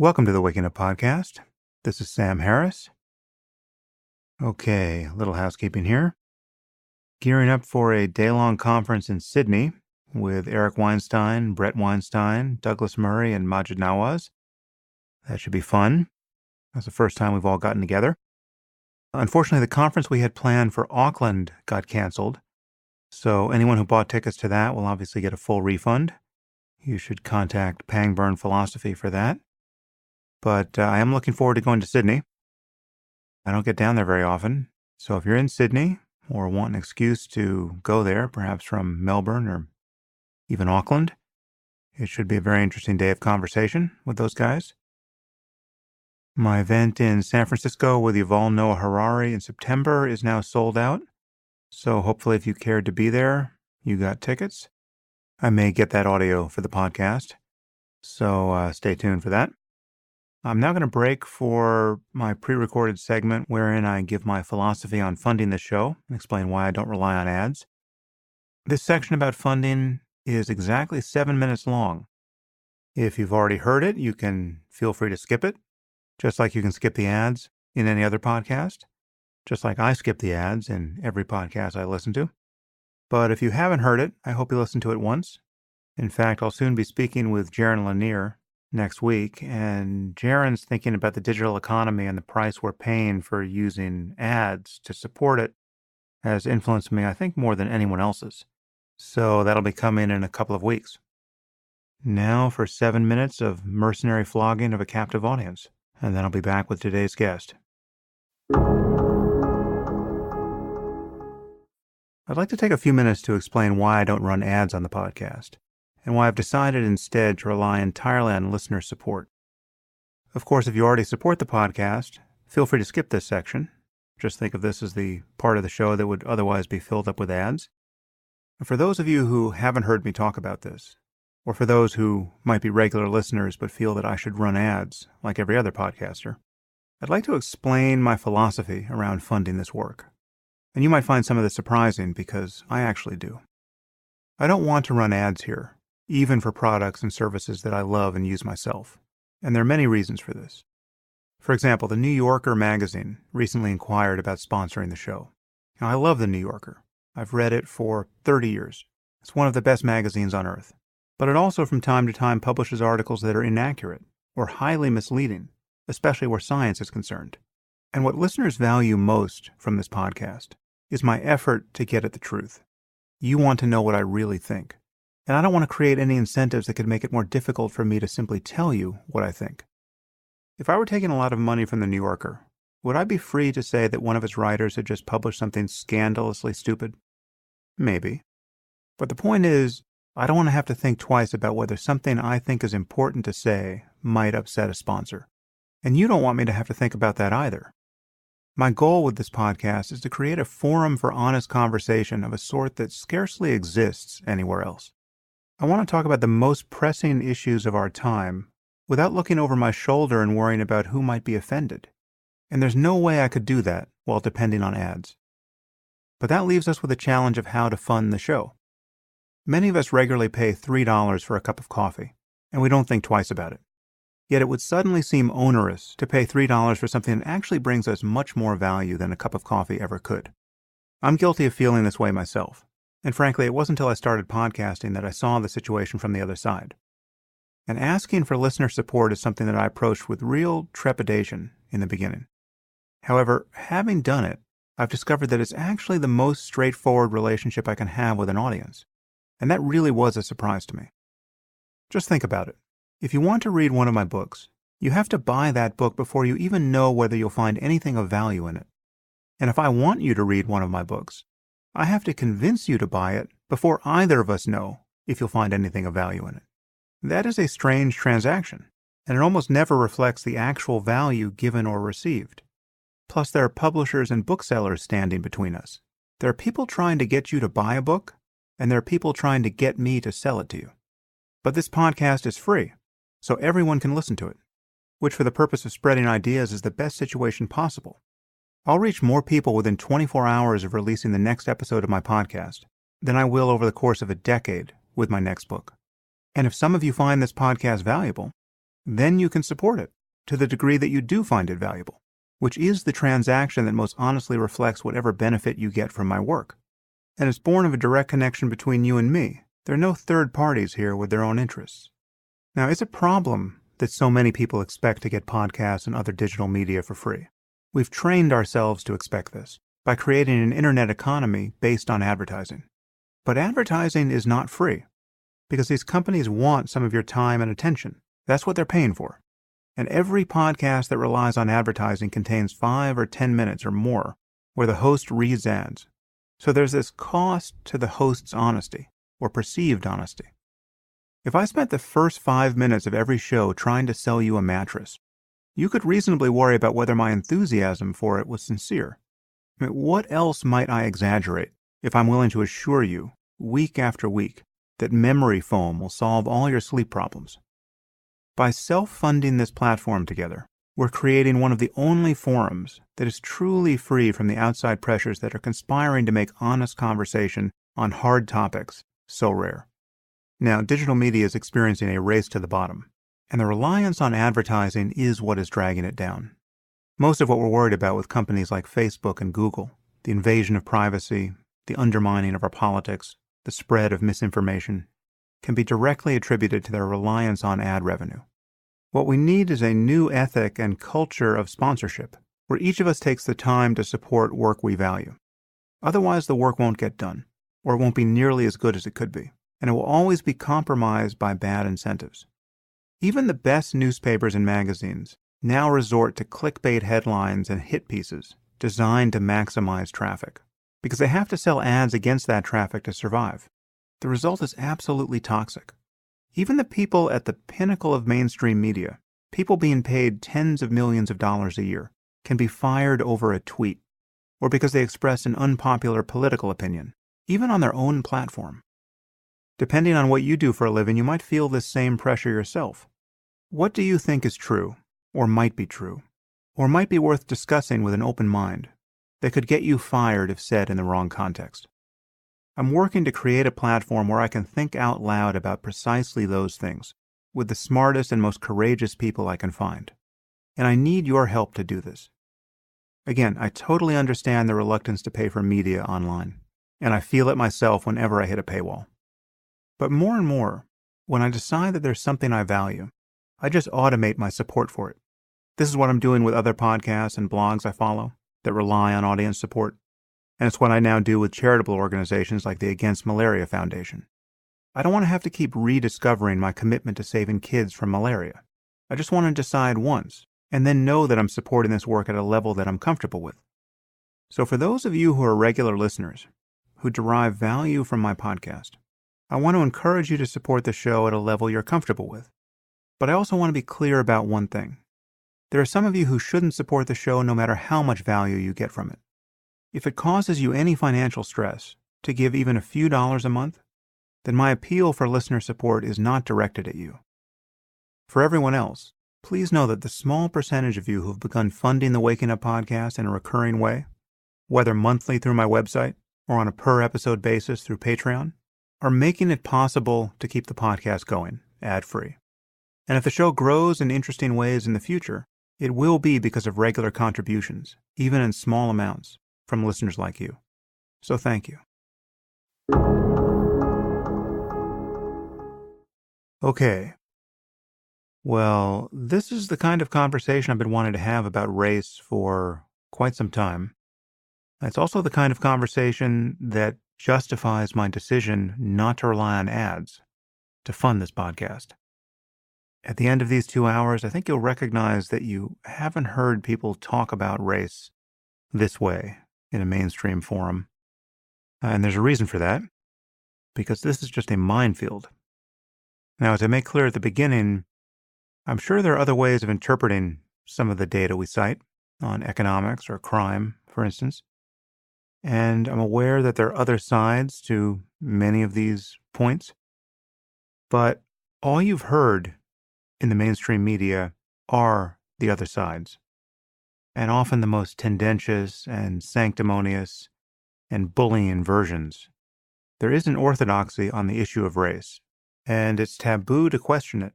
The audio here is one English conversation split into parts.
Welcome to the Waking Up Podcast. This is Sam Harris. Okay, a little housekeeping here. Gearing up for a day-long conference in Sydney with Eric Weinstein, Brett Weinstein, Douglas Murray, and Majid Nawaz. That should be fun. That's the first time we've all gotten together. Unfortunately, the conference we had planned for Auckland got canceled, so anyone who bought tickets to that will obviously get a full refund. You should contact Pangburn Philosophy for that. But I am looking forward to going to Sydney. I don't get down there very often, so if you're in Sydney or want an excuse to go there, perhaps from Melbourne or even Auckland, it should be a very interesting day of conversation with those guys. My event in San Francisco with Yuval Noah Harari in September is now sold out, so hopefully if you cared to be there, you got tickets. I may get that audio for the podcast, so stay tuned for that. I'm now going to break for my pre-recorded segment wherein I give my philosophy on funding the show and explain why I don't rely on ads. This section about funding is exactly 7 minutes long. If you've already heard it, you can feel free to skip it, just like you can skip the ads in any other podcast, just like I skip the ads in every podcast I listen to. But if you haven't heard it, I hope you listen to it once. In fact, I'll soon be speaking with Jaron Lanier next week, and Jaron's thinking about the digital economy and the price we're paying for using ads to support it has influenced me, I think, more than anyone else's. So that'll be coming in a couple of weeks. Now for 7 minutes of mercenary flogging of a captive audience, and then I'll be back with today's guest. I'd like to take a few minutes to explain why I don't run ads on the podcast, and why I've decided instead to rely entirely on listener support. Of course, if you already support the podcast, feel free to skip this section. Just think of this as the part of the show that would otherwise be filled up with ads. And for those of you who haven't heard me talk about this, or for those who might be regular listeners but feel that I should run ads like every other podcaster, I'd like to explain my philosophy around funding this work. And you might find some of this surprising because I actually do. I don't want to run ads here, even for products and services that I love and use myself. And there are many reasons for this. For example, the New Yorker magazine recently inquired about sponsoring the show. Now, I love the New Yorker. I've read it for 30 years. It's one of the best magazines on earth. But it also from time to time publishes articles that are inaccurate or highly misleading, especially where science is concerned. And what listeners value most from this podcast is my effort to get at the truth. You want to know what I really think. And I don't want to create any incentives that could make it more difficult for me to simply tell you what I think. If I were taking a lot of money from the New Yorker, would I be free to say that one of its writers had just published something scandalously stupid? Maybe. But the point is, I don't want to have to think twice about whether something I think is important to say might upset a sponsor. And you don't want me to have to think about that either. My goal with this podcast is to create a forum for honest conversation of a sort that scarcely exists anywhere else. I want to talk about the most pressing issues of our time without looking over my shoulder and worrying about who might be offended. And there's no way I could do that while depending on ads. But that leaves us with a challenge of how to fund the show. Many of us regularly pay $3 for a cup of coffee, and we don't think twice about it. Yet it would suddenly seem onerous to pay $3 for something that actually brings us much more value than a cup of coffee ever could. I'm guilty of feeling this way myself. And frankly, it wasn't until I started podcasting that I saw the situation from the other side. And asking for listener support is something that I approached with real trepidation in the beginning. However, having done it, I've discovered that it's actually the most straightforward relationship I can have with an audience. And that really was a surprise to me. Just think about it. If you want to read one of my books, you have to buy that book before you even know whether you'll find anything of value in it. And if I want you to read one of my books, I have to convince you to buy it before either of us know if you'll find anything of value in it. That is a strange transaction, and it almost never reflects the actual value given or received. Plus, there are publishers and booksellers standing between us. There are people trying to get you to buy a book, and there are people trying to get me to sell it to you. But this podcast is free, so everyone can listen to it, which for the purpose of spreading ideas is the best situation possible. I'll reach more people within 24 hours of releasing the next episode of my podcast than I will over the course of a decade with my next book. And if some of you find this podcast valuable, then you can support it to the degree that you do find it valuable, which is the transaction that most honestly reflects whatever benefit you get from my work. And it's born of a direct connection between you and me. There are no third parties here with their own interests. Now, it's a problem that so many people expect to get podcasts and other digital media for free. We've trained ourselves to expect this by creating an internet economy based on advertising. But advertising is not free because these companies want some of your time and attention. That's what they're paying for. And every podcast that relies on advertising contains 5 or 10 minutes or more where the host reads ads. So there's this cost to the host's honesty or perceived honesty. If I spent the first 5 minutes of every show trying to sell you a mattress, you could reasonably worry about whether my enthusiasm for it was sincere. I mean, what else might I exaggerate if I'm willing to assure you, week after week, that memory foam will solve all your sleep problems? By self-funding this platform together, we're creating one of the only forums that is truly free from the outside pressures that are conspiring to make honest conversation on hard topics so rare. Now, digital media is experiencing a race to the bottom, and the reliance on advertising is what is dragging it down. Most of what we're worried about with companies like Facebook and Google, the invasion of privacy, the undermining of our politics, the spread of misinformation, can be directly attributed to their reliance on ad revenue. What we need is a new ethic and culture of sponsorship, where each of us takes the time to support work we value. Otherwise, the work won't get done, or it won't be nearly as good as it could be, and it will always be compromised by bad incentives. Even the best newspapers and magazines now resort to clickbait headlines and hit pieces designed to maximize traffic, because they have to sell ads against that traffic to survive. The result is absolutely toxic. Even the people at the pinnacle of mainstream media, people being paid tens of millions of dollars a year, can be fired over a tweet, or because they express an unpopular political opinion, even on their own platform. Depending on what you do for a living, you might feel this same pressure yourself. What do you think is true, or might be true, or might be worth discussing with an open mind, that could get you fired if said in the wrong context? I'm working to create a platform where I can think out loud about precisely those things, with the smartest and most courageous people I can find. And I need your help to do this. Again, I totally understand the reluctance to pay for media online, and I feel it myself whenever I hit a paywall. But more and more, when I decide that there's something I value, I just automate my support for it. This is what I'm doing with other podcasts and blogs I follow that rely on audience support. And it's what I now do with charitable organizations like the Against Malaria Foundation. I don't want to have to keep rediscovering my commitment to saving kids from malaria. I just want to decide once, and then know that I'm supporting this work at a level that I'm comfortable with. So for those of you who are regular listeners, who derive value from my podcast, I want to encourage you to support the show at a level you're comfortable with. But I also want to be clear about one thing. There are some of you who shouldn't support the show no matter how much value you get from it. If it causes you any financial stress to give even a few dollars a month, then my appeal for listener support is not directed at you. For everyone else, please know that the small percentage of you who've begun funding the Waking Up podcast in a recurring way, whether monthly through my website or on a per-episode basis through Patreon, are making it possible to keep the podcast going, ad-free. And if the show grows in interesting ways in the future, it will be because of regular contributions, even in small amounts, from listeners like you. So thank you. Okay. Well, this is the kind of conversation I've been wanting to have about race for quite some time. It's also the kind of conversation that justifies my decision not to rely on ads to fund this podcast. At the end of these 2 hours, I think you'll recognize that you haven't heard people talk about race this way in a mainstream forum. And there's a reason for that, because this is just a minefield. Now, as I made clear at the beginning, I'm sure there are other ways of interpreting some of the data we cite on economics or crime, for instance. And I'm aware that there are other sides to many of these points. But all you've heard in the mainstream media are the other sides, and often the most tendentious and sanctimonious and bullying versions. There is an orthodoxy on the issue of race, and it's taboo to question it.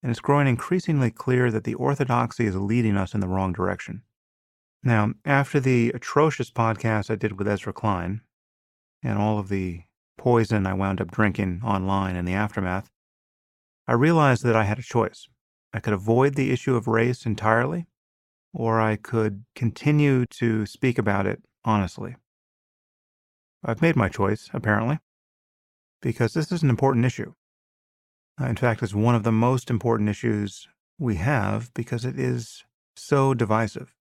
and it's growing increasingly clear that the orthodoxy is leading us in the wrong direction. Now, after the atrocious podcast I did with Ezra Klein, and all of the poison I wound up drinking online in the aftermath, I realized that I had a choice. I could avoid the issue of race entirely, or I could continue to speak about it honestly. I've made my choice, apparently, because this is an important issue. In fact, it's one of the most important issues we have because it is so divisive.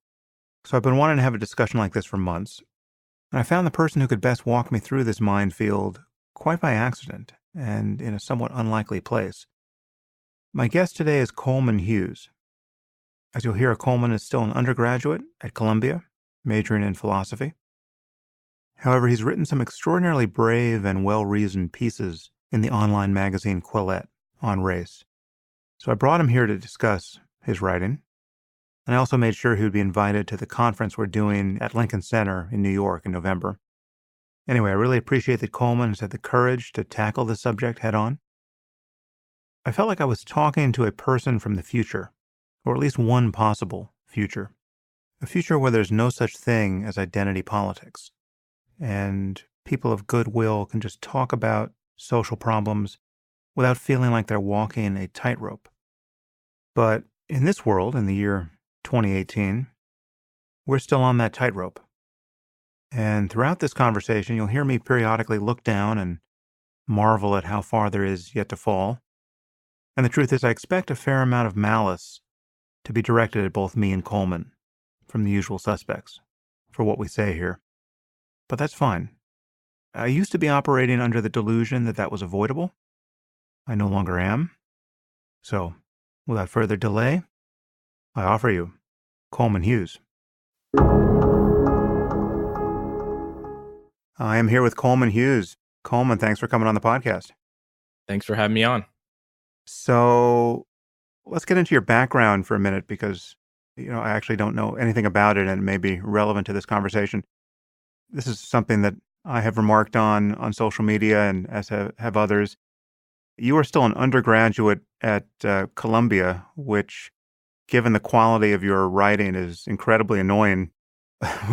So I've been wanting to have a discussion like this for months, and I found the person who could best walk me through this minefield quite by accident and in a somewhat unlikely place. My guest today is Coleman Hughes. As you'll hear, Coleman is still an undergraduate at Columbia, majoring in philosophy. However, he's written some extraordinarily brave and well-reasoned pieces in the online magazine Quillette on race. So I brought him here to discuss his writing, and I also made sure he would be invited to the conference we're doing at Lincoln Center in New York in November. Anyway, I really appreciate that Coleman has had the courage to tackle the subject head-on. I felt like I was talking to a person from the future, or at least one possible future. A future where there's no such thing as identity politics, and people of goodwill can just talk about social problems without feeling like they're walking a tightrope. But in this world, in the year 2018, we're still on that tightrope. And throughout this conversation, you'll hear me periodically look down and marvel at how far there is yet to fall. And the truth is, I expect a fair amount of malice to be directed at both me and Coleman from the usual suspects for what we say here. But that's fine. I used to be operating under the delusion that that was avoidable. I no longer am. So, without further delay, I offer you Coleman Hughes. I am here with Coleman Hughes. Coleman, thanks for coming on the podcast. Thanks for having me on. So, let's get into your background for a minute because, I actually don't know anything about it and it may be relevant to this conversation. This is something that I have remarked on social media and as have others. You are still an undergraduate at Columbia, which, given the quality of your writing, is incredibly annoying.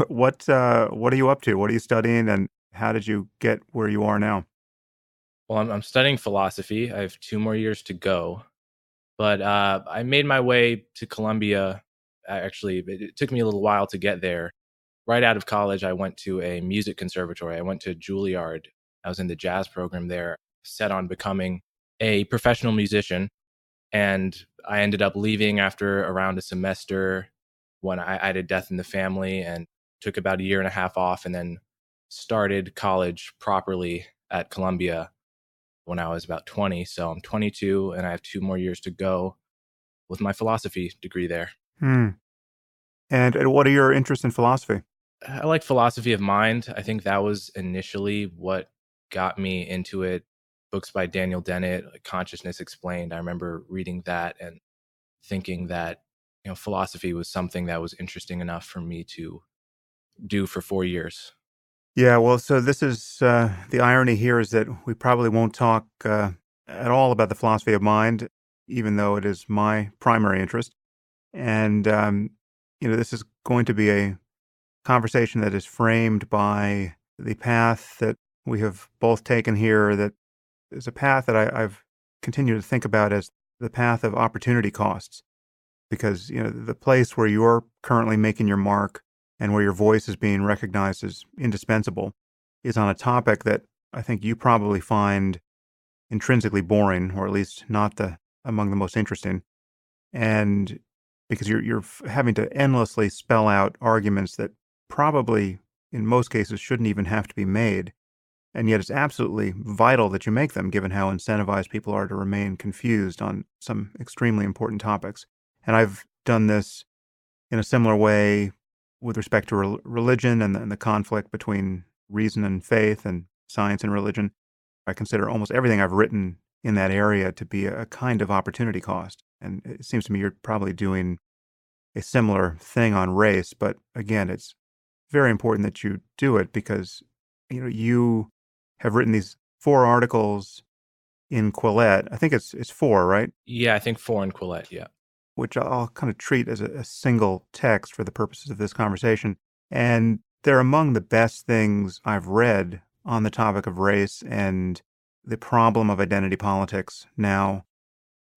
What are you up to? What are you studying, and how did you get where you are now? Well, I'm studying philosophy. I have 2 more years to go, but I made my way to Columbia. Actually, it took me a little while to get there. Right out of college, I went to a music conservatory. I went to Juilliard. I was in the jazz program there, set on becoming a professional musician. And I ended up leaving after around a semester when I had a death in the family and took about a year and a half off and then started college properly at Columbia when I was about 20. So I'm 22 and I have 2 more years to go with my philosophy degree there. And what are your interests in philosophy? I like philosophy of mind. I think that was initially what got me into it. Books by Daniel Dennett, like Consciousness Explained. I remember reading that and thinking that philosophy was something that was interesting enough for me to do for 4 years. Yeah, well, so this is the irony here is that we probably won't talk at all about the philosophy of mind, even though it is my primary interest. And, this is going to be a conversation that is framed by the path that we have both taken here, that is a path that I've continued to think about as the path of opportunity costs. Because, the place where you're currently making your mark and where your voice is being recognized as indispensable is on a topic that I think you probably find intrinsically boring, or at least not among the most interesting. And because you're having to endlessly spell out arguments that probably in most cases shouldn't even have to be made. And yet it's absolutely vital that you make them, given how incentivized people are to remain confused on some extremely important topics. And I've done this in a similar way with respect to religion and the conflict between reason and faith and science and religion. I consider almost everything I've written in that area to be a kind of opportunity cost. And it seems to me you're probably doing a similar thing on race. But again, it's very important that you do it because, you have written these 4 articles in Quillette. I think it's 4, right? Yeah, I think 4 in Quillette. Yeah. Which I'll kind of treat as a single text for the purposes of this conversation. And they're among the best things I've read on the topic of race and the problem of identity politics now.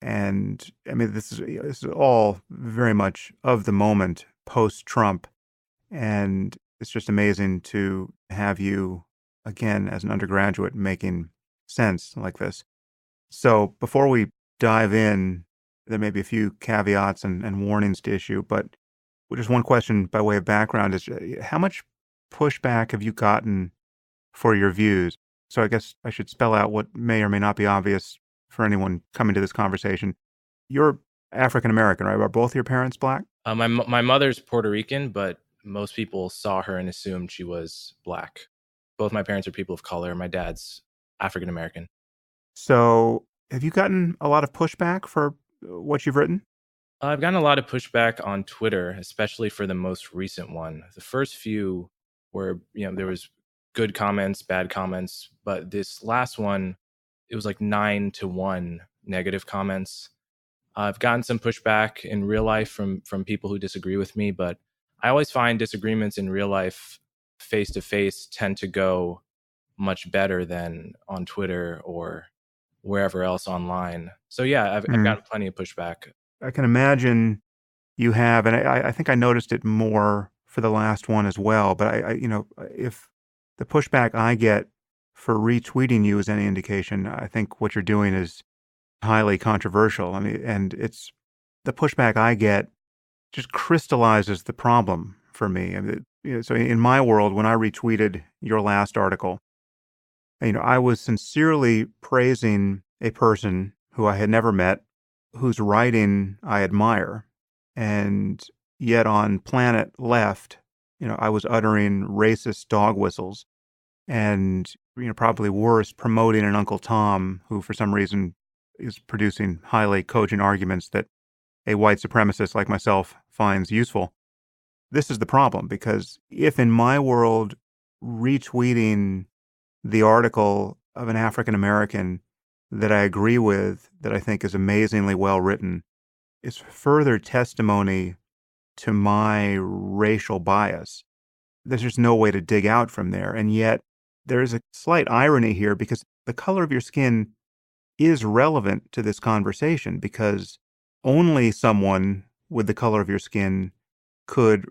And I mean, this is all very much of the moment post Trump. And it's just amazing to have you again as an undergraduate making sense like this. So before we dive in, there may be a few caveats and warnings to issue, but just one question by way of background is how much pushback have you gotten for your views? So I guess I should spell out what may or may not be obvious for anyone coming to this conversation. You're African American, right? Are both your parents black? My mother's Puerto Rican, but most people saw her and assumed she was black. Both my parents are people of color. My dad's African American. So have you gotten a lot of pushback for what you've written? I've gotten a lot of pushback on Twitter, especially for the most recent one. The first few were, there was good comments, bad comments, but this last one, it was like 9-1 negative comments. I've gotten some pushback in real life from people who disagree with me, but I always find disagreements in real life face to face tend to go much better than on Twitter or wherever else online. So yeah, I've Hmm. gotten plenty of pushback. I can imagine you have, and I think I noticed it more for the last one as well. But if the pushback I get for retweeting you is any indication, I think what you're doing is highly controversial. I mean, and it's the pushback I get just crystallizes the problem for me. I mean, so in my world, when I retweeted your last article, I was sincerely praising a person who I had never met, whose writing I admire. And yet on Planet Left, I was uttering racist dog whistles and, probably worse, promoting an Uncle Tom who, for some reason, is producing highly cogent arguments that a white supremacist like myself finds useful. This is the problem because if in my world, retweeting the article of an African American that I agree with, that I think is amazingly well written, is further testimony to my racial bias. There's just no way to dig out from there. And yet, there's a slight irony here because the color of your skin is relevant to this conversation because only someone with the color of your skin could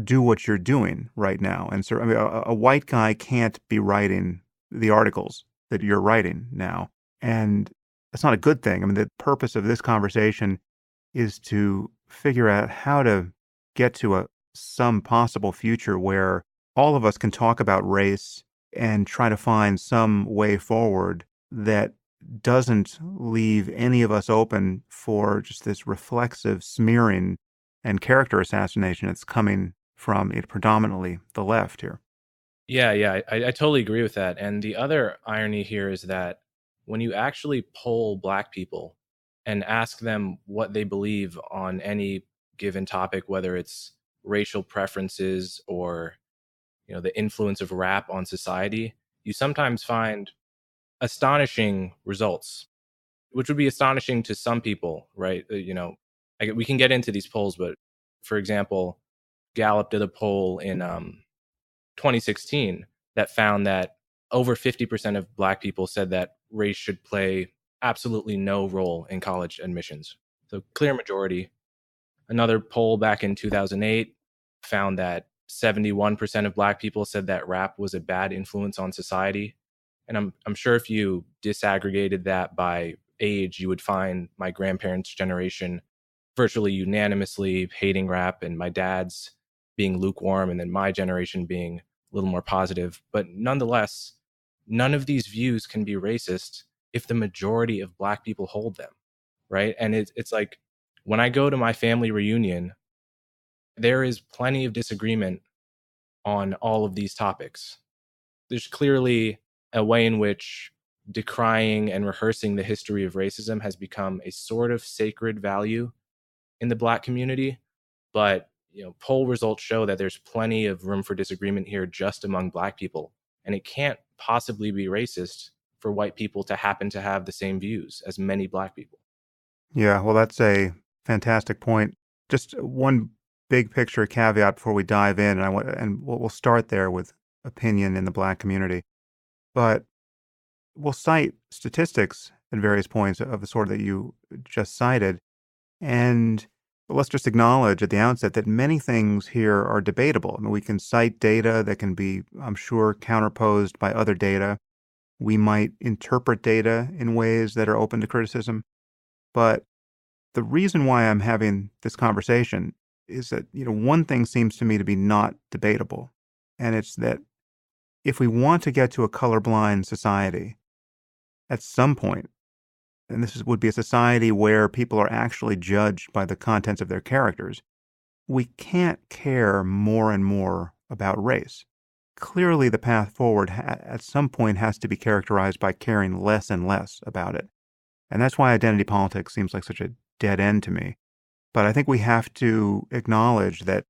do what you're doing right now. And so, I mean, a white guy can't be writing the articles that you're writing now. And that's not a good thing. I mean, the purpose of this conversation is to figure out how to get to some possible future where all of us can talk about race and try to find some way forward that doesn't leave any of us open for just this reflexive smearing and character assassination that's coming from it predominantly the left here. Yeah, I totally agree with that. And the other irony here is that when you actually poll Black people and ask them what they believe on any given topic, whether it's racial preferences or the influence of rap on society, you sometimes find astonishing results, which would be astonishing to some people, right? We can get into these polls, but for example, Gallup did a poll in 2016 that found that over 50% of Black people said that race should play absolutely no role in college admissions. So clear majority. Another poll back in 2008 found that 71% of Black people said that rap was a bad influence on society. And I'm sure if you disaggregated that by age, you would find my grandparents' generation virtually unanimously hating rap, and my dad's being lukewarm, and then my generation being a little more positive. But nonetheless, none of these views can be racist if the majority of Black people hold them, right? And it's like when I go to my family reunion, there is plenty of disagreement on all of these topics. There's clearly a way in which decrying and rehearsing the history of racism has become a sort of sacred value in the Black community. But poll results show that there's plenty of room for disagreement here just among Black people, and it can't possibly be racist for white people to happen to have the same views as many black people. Yeah, well, that's a fantastic point. Just one big picture caveat before we dive in, and we'll start there with opinion in the Black community. But we'll cite statistics at various points of the sort that you just cited, and let's just acknowledge at the outset that many things here are debatable. I mean, we can cite data that can be, I'm sure, counterposed by other data. We might interpret data in ways that are open to criticism, but the reason why I'm having this conversation is that, one thing seems to me to be not debatable, and it's that if we want to get to a colorblind society at some point, and would be a society where people are actually judged by the contents of their characters, we can't care more and more about race. Clearly, the path forward at some point has to be characterized by caring less and less about it. And that's why identity politics seems like such a dead end to me. But I think we have to acknowledge that,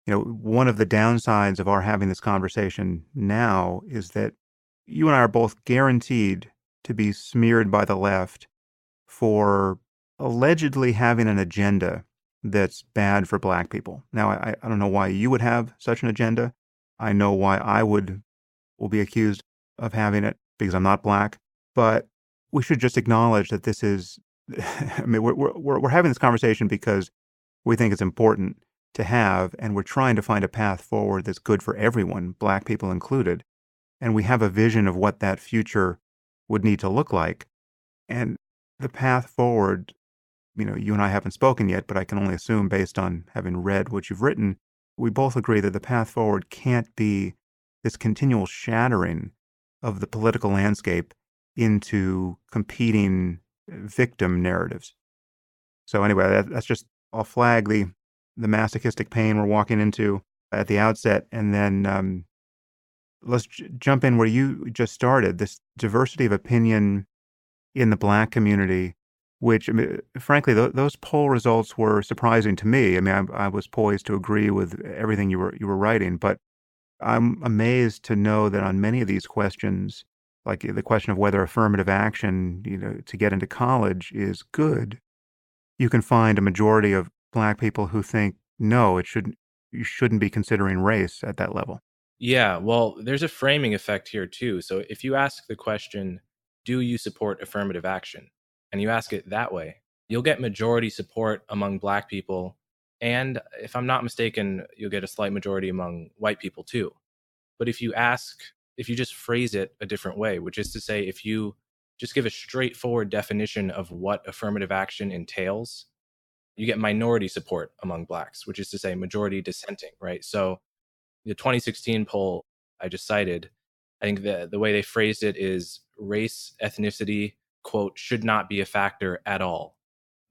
one of the downsides of our having this conversation now is that you and I are both guaranteed to be smeared by the left for allegedly having an agenda that's bad for Black people. Now, I don't know why you would have such an agenda. I know why will be accused of having it because I'm not Black. But we should just acknowledge that this is, I mean, we're having this conversation because we think it's important to have, and we're trying to find a path forward that's good for everyone, Black people included. And we have a vision of what that future would need to look like. And the path forward, you and I haven't spoken yet, but I can only assume based on having read what you've written, we both agree that the path forward can't be this continual shattering of the political landscape into competing victim narratives. So anyway, that's just, I'll flag the masochistic pain we're walking into at the outset, and then let's jump in where you just started, this diversity of opinion in the Black community, which, I mean, frankly, those poll results were surprising to me. I mean, I was poised to agree with everything you were writing, but I'm amazed to know that on many of these questions, like the question of whether affirmative action, to get into college is good, you can find a majority of Black people who think, no, you shouldn't be considering race at that level. Yeah, well, there's a framing effect here too. So if you ask the question, do you support affirmative action? And you ask it that way, you'll get majority support among Black people. And if I'm not mistaken, you'll get a slight majority among white people too. But if you just phrase it a different way, which is to say, if you just give a straightforward definition of what affirmative action entails, you get minority support among Blacks, which is to say majority dissenting, right? So the 2016 poll I just cited, I think the way they phrased it is race, ethnicity, quote, should not be a factor at all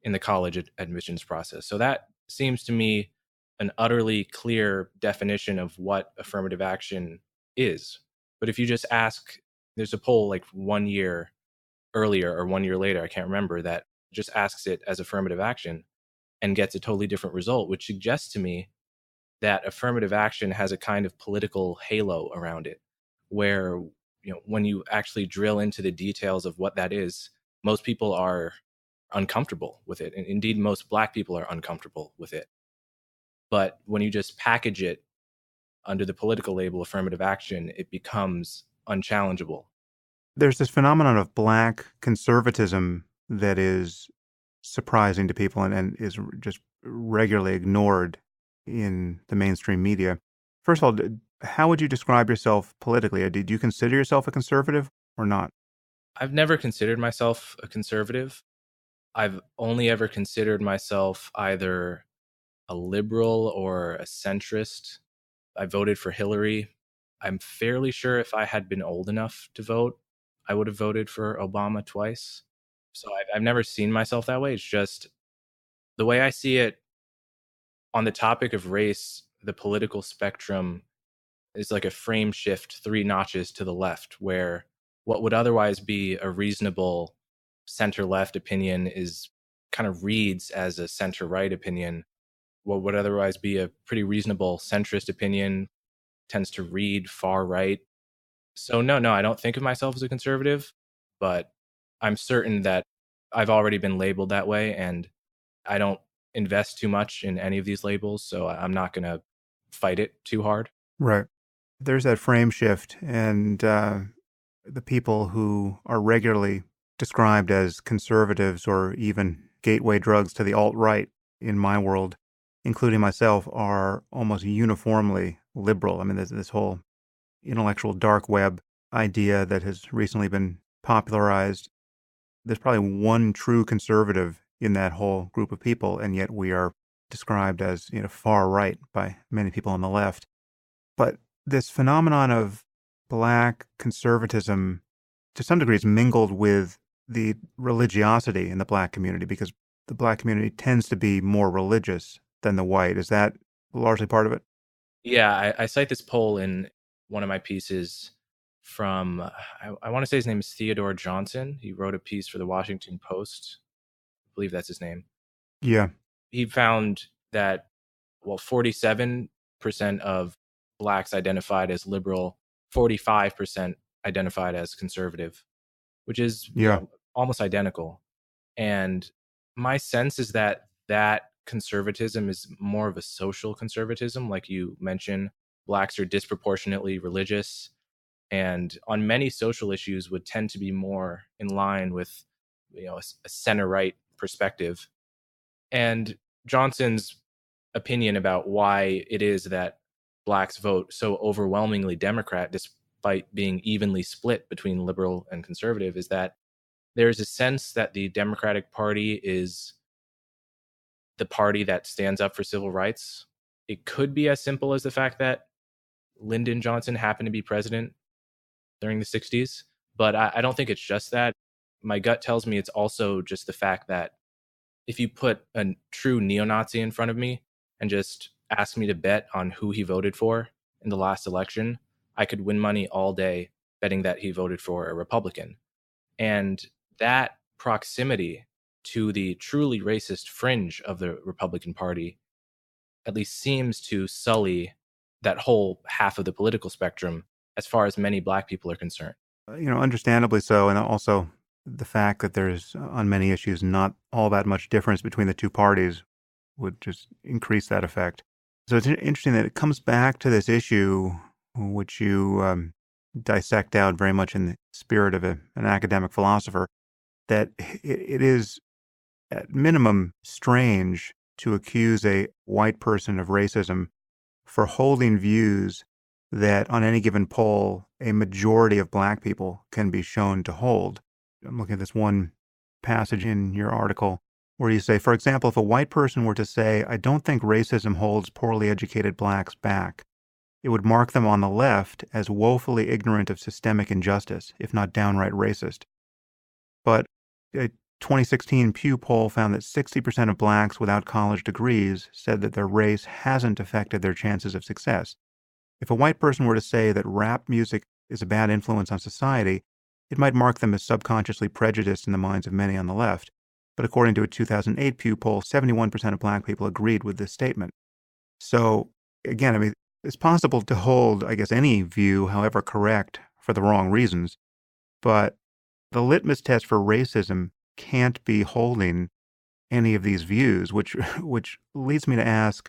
in the college admissions process. So that seems to me an utterly clear definition of what affirmative action is. But if you just ask, there's a poll like 1 year earlier or 1 year later, I can't remember, that just asks it as affirmative action and gets a totally different result, which suggests to me that affirmative action has a kind of political halo around it, where when you actually drill into the details of what that is, most people are uncomfortable with it, and indeed most Black people are uncomfortable with it. But when you just package it under the political label affirmative action, it becomes unchallengeable. There's this phenomenon of Black conservatism that is surprising to people and is just regularly ignored in the mainstream media. First of all, how would you describe yourself politically? Did you consider yourself a conservative or not? I've never considered myself a conservative. I've only ever considered myself either a liberal or a centrist. I voted for Hillary. I'm fairly sure if I had been old enough to vote, I would have voted for Obama twice. So I've never seen myself that way. It's just the way I see it on the topic of race, the political spectrum is like a frame shift 3 notches to the left, where what would otherwise be a reasonable center left opinion is kind of reads as a center right opinion. What would otherwise be a pretty reasonable centrist opinion tends to read far right. So no, I don't think of myself as a conservative, but I'm certain that I've already been labeled that way, and I don't invest too much in any of these labels, so I'm not going to fight it too hard. Right. There's that frame shift, and the people who are regularly described as conservatives or even gateway drugs to the alt-right in my world, including myself, are almost uniformly liberal. I mean, there's this whole intellectual dark web idea that has recently been popularized. There's probably one true conservative in that whole group of people, and yet we are described as, far right by many people on the left. But this phenomenon of black conservatism, to some degree, is mingled with the religiosity in the black community because the black community tends to be more religious than the white. Is that largely part of it? Yeah, I cite this poll in one of my pieces from, I want to say his name is Theodore Johnson. He wrote a piece for the Washington Post. I believe that's his name. Yeah. He found that, well, 47% of blacks identified as liberal, 45% identified as conservative, which is, Yeah. almost identical. And my sense is that that conservatism is more of a social conservatism. Like you mentioned, blacks are disproportionately religious, and on many social issues would tend to be more in line with, a center right perspective. And Johnson's opinion about why it is that blacks vote so overwhelmingly Democrat, despite being evenly split between liberal and conservative, is that there's a sense that the Democratic Party is the party that stands up for civil rights. It could be as simple as the fact that Lyndon Johnson happened to be president during the 60s, but I don't think it's just that. My gut tells me it's also just the fact that if you put a true neo-Nazi in front of me and just ask me to bet on who he voted for in the last election, I could win money all day betting that he voted for a Republican. And that proximity to the truly racist fringe of the Republican Party at least seems to sully that whole half of the political spectrum as far as many black people are concerned. Understandably so. And also the fact that there's, on many issues, not all that much difference between the two parties would just increase that effect. So it's interesting that it comes back to this issue, which you dissect out very much in the spirit of an academic philosopher, that it is at minimum strange to accuse a white person of racism for holding views that on any given poll, a majority of black people can be shown to hold. I'm looking at this one passage in your article where you say, for example, if a white person were to say, I don't think racism holds poorly educated blacks back, it would mark them on the left as woefully ignorant of systemic injustice, if not downright racist. But a 2016 Pew poll found that 60% of blacks without college degrees said that their race hasn't affected their chances of success. If a white person were to say that rap music is a bad influence on society, it might mark them as subconsciously prejudiced in the minds of many on the left. But according to a 2008 Pew poll, 71% of black people agreed with this statement. So, again, I mean, it's possible to hold, I guess, any view, however correct, for the wrong reasons. But the litmus test for racism can't be holding any of these views, which leads me to ask,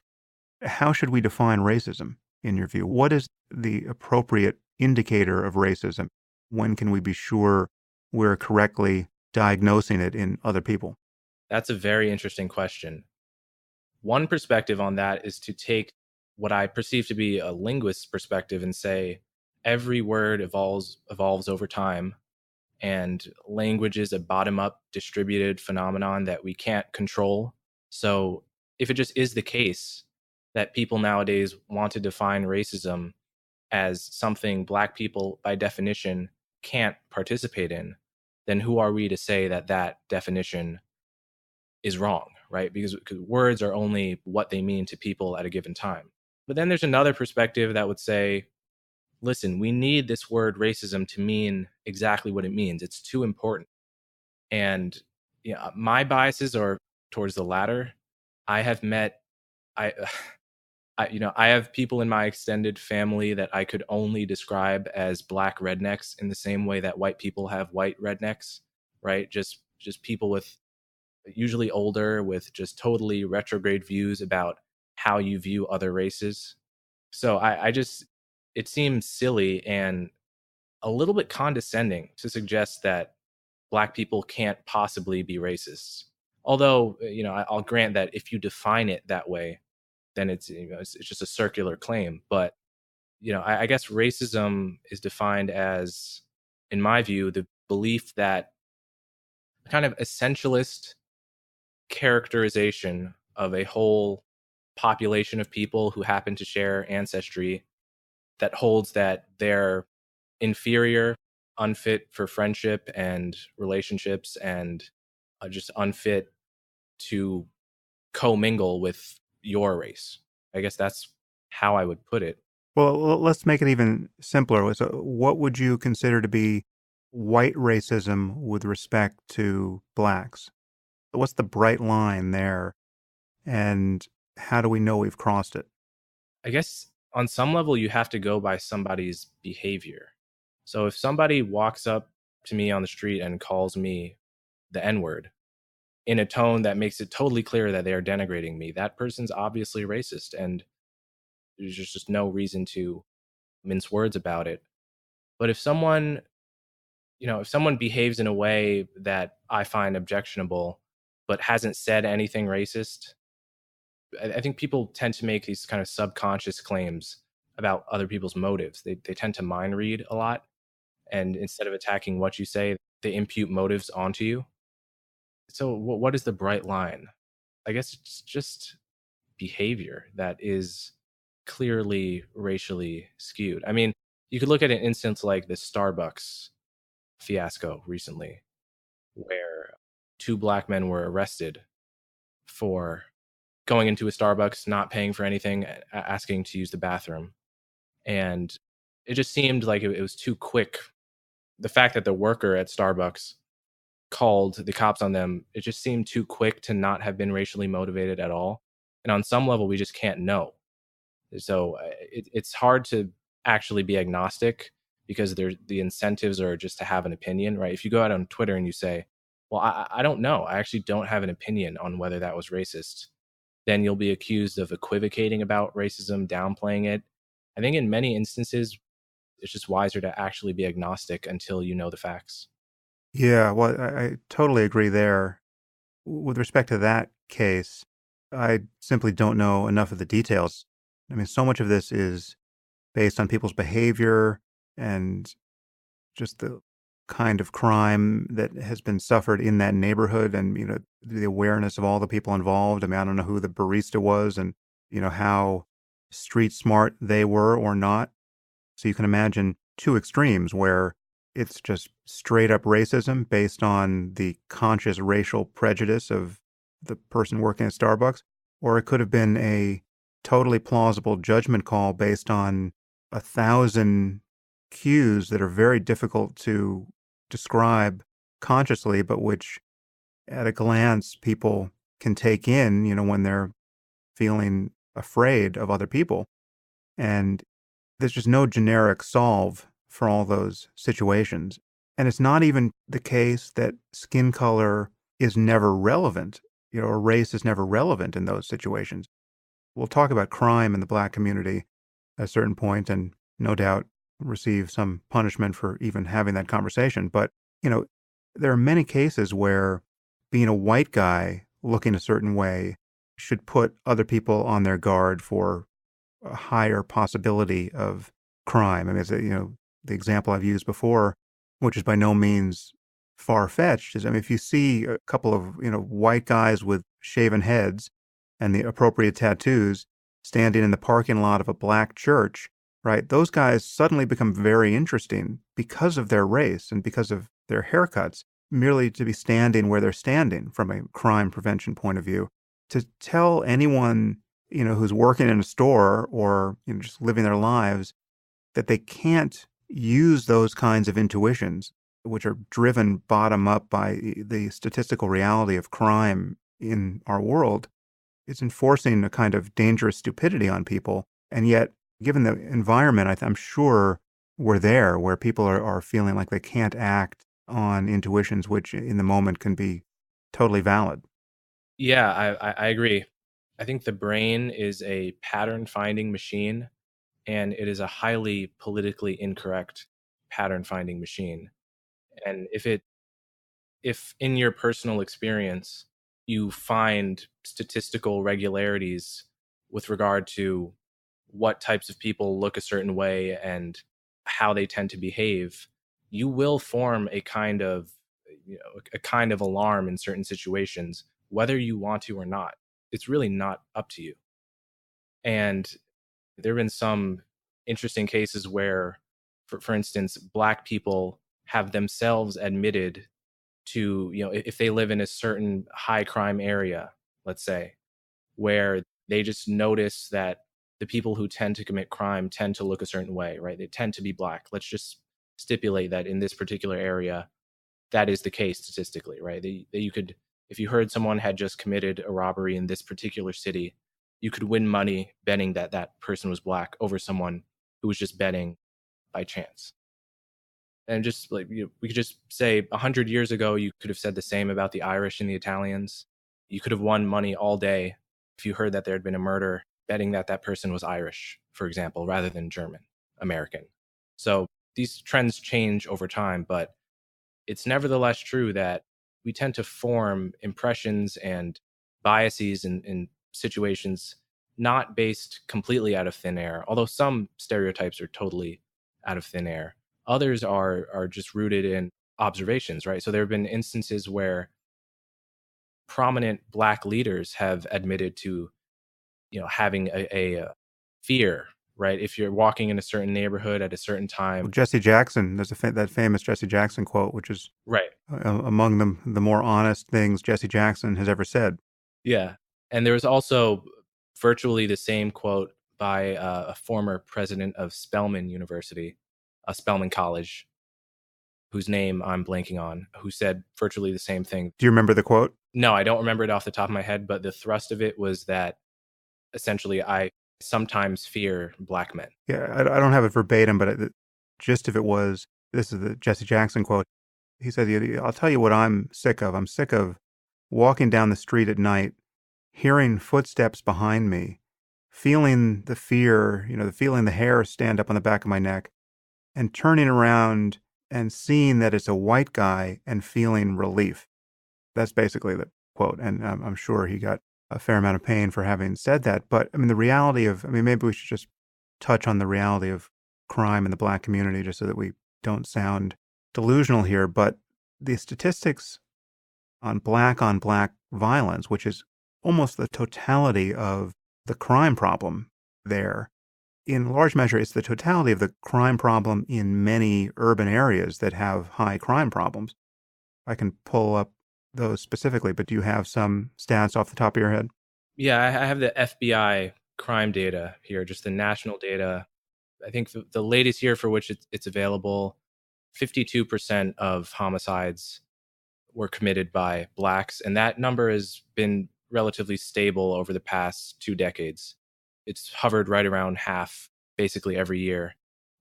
how should we define racism, in your view? What is the appropriate indicator of racism? When can we be sure we're correctly diagnosing it in other people? That's a very interesting question. One perspective on that is to take what I perceive to be a linguist's perspective and say every word evolves over time, and language is a bottom-up distributed phenomenon that we can't control. So if it just is the case that people nowadays want to define racism as something black people by definition can't participate in, then who are we to say that that definition is wrong, right? Because words are only what they mean to people at a given time. But then there's another perspective that would say, listen, we need this word racism to mean exactly what it means. It's too important. And my biases are towards the latter. I have met I I have people in my extended family that I could only describe as black rednecks in the same way that white people have white rednecks, right? Just people with usually older with just totally retrograde views about how you view other races. So I just it seems silly and a little bit condescending to suggest that black people can't possibly be racists. Although, I'll grant that if you define it that way, then it's just a circular claim. But I guess racism is defined as, in my view, the belief that kind of essentialist characterization of a whole population of people who happen to share ancestry that holds that they're inferior, unfit for friendship and relationships, and just unfit to commingle with your race. I guess that's how I would put it. Well, let's make it even simpler. So what would you consider to be white racism with respect to blacks? What's the bright line there, and how do we know we've crossed it? I guess on some level, you have to go by somebody's behavior. So if somebody walks up to me on the street and calls me the N word in a tone that makes it totally clear that they are denigrating me, that person's obviously racist. And there's just no reason to mince words about it. But if someone behaves in a way that I find objectionable, but hasn't said anything racist, I think people tend to make these kind of subconscious claims about other people's motives. They tend to mind read a lot. And instead of attacking what you say, they impute motives onto you. So, what is the bright line? I guess it's just behavior that is clearly racially skewed. I mean, you could look at an instance like the Starbucks fiasco recently, where two black men were arrested for going into a Starbucks, not paying for anything, asking to use the bathroom. And it just seemed like it was too quick. The fact that the worker at Starbucks called the cops on them, it just seemed too quick to not have been racially motivated at all. And on some level, we just can't know. So it's hard to actually be agnostic because the incentives are just to have an opinion, right? If you go out on Twitter and you say, well, I don't know, I actually don't have an opinion on whether that was racist, then you'll be accused of equivocating about racism, downplaying it. I think in many instances, it's just wiser to actually be agnostic until you know the facts. Yeah, well, I totally agree there. With respect to that case, I simply don't know enough of the details. I mean, so much of this is based on people's behavior and just the kind of crime that has been suffered in that neighborhood, and, the awareness of all the people involved. I mean, I don't know who the barista was and, how street smart they were or not. So you can imagine two extremes where it's just straight up racism based on the conscious racial prejudice of the person working at Starbucks, or it could have been a totally plausible judgment call based on 1,000 cues that are very difficult to describe consciously, but which at a glance people can take in, when they're feeling afraid of other people. And there's just no generic solve for all those situations. And it's not even the case that skin color is never relevant, or race is never relevant in those situations. We'll talk about crime in the black community at a certain point and no doubt receive some punishment for even having that conversation. But, there are many cases where being a white guy looking a certain way should put other people on their guard for a higher possibility of crime. I mean, the example I've used before, which is by no means far-fetched, is, I mean, if you see a couple of, white guys with shaven heads and the appropriate tattoos standing in the parking lot of a black church, right? Those guys suddenly become very interesting because of their race and because of their haircuts, merely to be standing where they're standing from a crime prevention point of view. To tell anyone, who's working in a store or, just living their lives, that they can't use those kinds of intuitions, which are driven bottom up by the statistical reality of crime in our world, it's enforcing a kind of dangerous stupidity on people. And yet, given the environment, I'm sure we're there where people are feeling like they can't act on intuitions, which in the moment can be totally valid. Yeah, I agree. I think the brain is a pattern finding machine, and it is a highly politically incorrect pattern finding machine. And if in your personal experience you find statistical regularities with regard to what types of people look a certain way and how they tend to behave, you will form a kind of, a kind of alarm in certain situations, whether you want to or not. It's really not up to you. And there have been some interesting cases where, for instance, Black people have themselves admitted to, if they live in a certain high crime area, let's say, where they just notice that the people who tend to commit crime tend to look a certain way, right? They tend to be Black. Let's just stipulate that in this particular area, that is the case statistically, right? That you could, if you heard someone had just committed a robbery in this particular city, you could win money betting that that person was Black over someone who was just betting by chance. And just like, we could just say 100 years ago, you could have said the same about the Irish and the Italians. You could have won money all day if you heard that there had been a murder, betting that that person was Irish, for example, rather than German American. So these trends change over time, but it's nevertheless true that we tend to form impressions and biases in situations not based completely out of thin air, although some stereotypes are totally out of thin air. Others are just rooted in observations, right? So there have been instances where prominent Black leaders have admitted to, having a fear, right? If you're walking in a certain neighborhood at a certain Well, time, Jesse Jackson, there's that famous Jesse Jackson quote, which is right? among the more honest things Jesse Jackson has ever said. Yeah. And there was also virtually the same quote by a former president of Spelman University, Spelman College, whose name I'm blanking on, who said virtually the same thing. Do you remember the quote? No, I don't remember it off the top of my head, but the thrust of it was that essentially I sometimes fear Black men. Yeah, I don't have it verbatim, but the gist of it was, this is the Jesse Jackson quote. He said, I'll tell you what I'm sick of. I'm sick of walking down the street at night, hearing footsteps behind me, feeling the fear, feeling the hair stand up on the back of my neck, and turning around and seeing that it's a white guy and feeling relief. That's basically the quote. And I'm sure he got a fair amount of pain for having said that. But I mean, the reality of, maybe we should just touch on the reality of crime in the Black community just so that we don't sound delusional here. But the statistics on Black violence, which is almost the totality of the crime problem there, in large measure, it's the totality of the crime problem in many urban areas that have high crime problems. I can pull up those specifically, but do you have some stats off the top of your head? Yeah, I have the FBI crime data here, just the national data. I think the latest year for which it's available, 52% of homicides were committed by Blacks, and that number has been relatively stable over the past 2 decades. It's hovered right around half basically every year.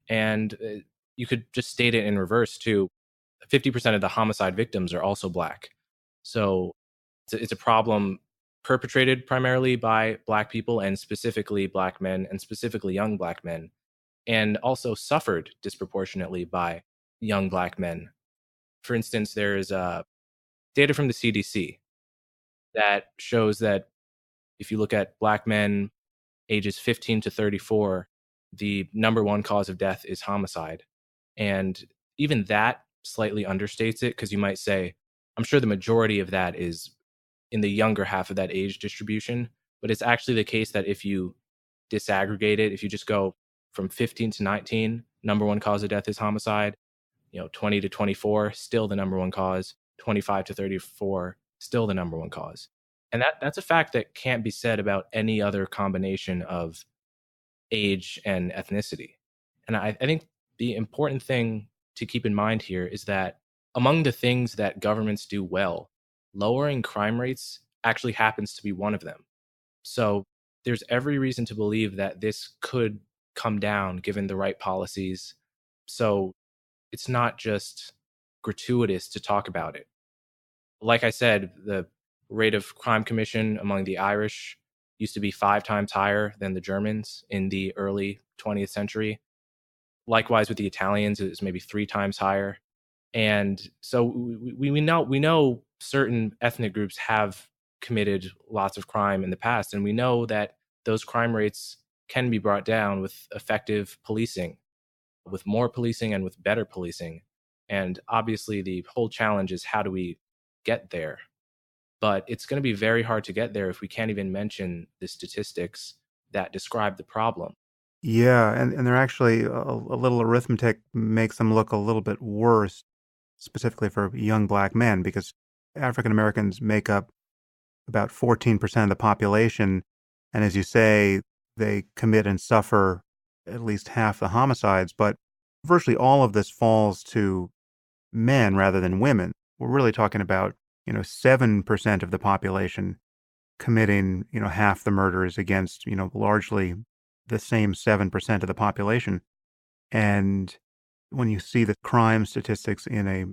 And you could just state it in reverse too. 50% of the homicide victims are also Black. So it's a problem perpetrated primarily by Black people, and specifically Black men, and specifically young Black men, and also suffered disproportionately by young Black men. For instance, there is data from the CDC that shows that if you look at Black men ages 15 to 34, the number one cause of death is homicide. And even that slightly understates it, because you might say, I'm sure the majority of that is in the younger half of that age distribution. But it's actually the case that if you disaggregate it, if you just go from 15 to 19, number one cause of death is homicide. 20 to 24, still the number one cause. 25 to 34, still the number one cause. And that's a fact that can't be said about any other combination of age and ethnicity. And I think the important thing to keep in mind here is that among the things that governments do well, lowering crime rates actually happens to be one of them. So there's every reason to believe that this could come down given the right policies. So it's not just gratuitous to talk about it. Like I said, the rate of crime commission among the Irish used to be 5 times higher than the Germans in the early 20th century. Likewise with the Italians, it was maybe 3 times higher. And so we know certain ethnic groups have committed lots of crime in the past, and we know that those crime rates can be brought down with effective policing, with more policing and with better policing. And obviously the whole challenge is how do we get there? But it's going to be very hard to get there if we can't even mention the statistics that describe the problem. Yeah, and they're actually a little arithmetic makes them look a little bit worse, specifically for young black men, because African Americans make up about 14% of the population. And as you say, they commit and suffer at least half the homicides, but virtually all of this falls to men rather than women. We're really talking about, 7% of the population committing, half the murders against, largely the same 7% of the population. And when you see the crime statistics in a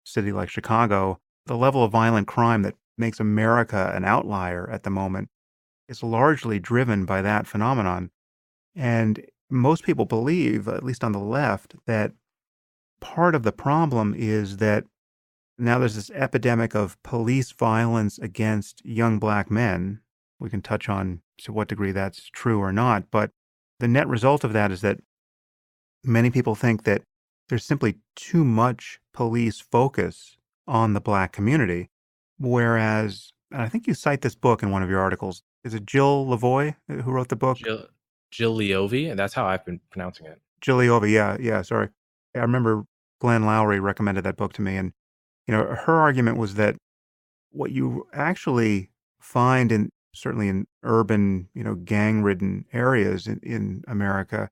city like Chicago, the level of violent crime that makes America an outlier at the moment is largely driven by that phenomenon. And most people believe, at least on the left, that part of the problem is that now there's this epidemic of police violence against young black men. We can touch on to what degree that's true or not, but the net result of that is that many people think that there's simply too much police focus on the black community, whereas, and I think you cite this book in one of your articles. Is it Jill Lavoie who wrote the book? Jill, Jill Leovy, and that's how I've been pronouncing it. Jill Lavoie, yeah, sorry. I remember Glenn Lowry recommended that book to me, and her argument was that what you actually find in certainly in urban, gang-ridden areas in America,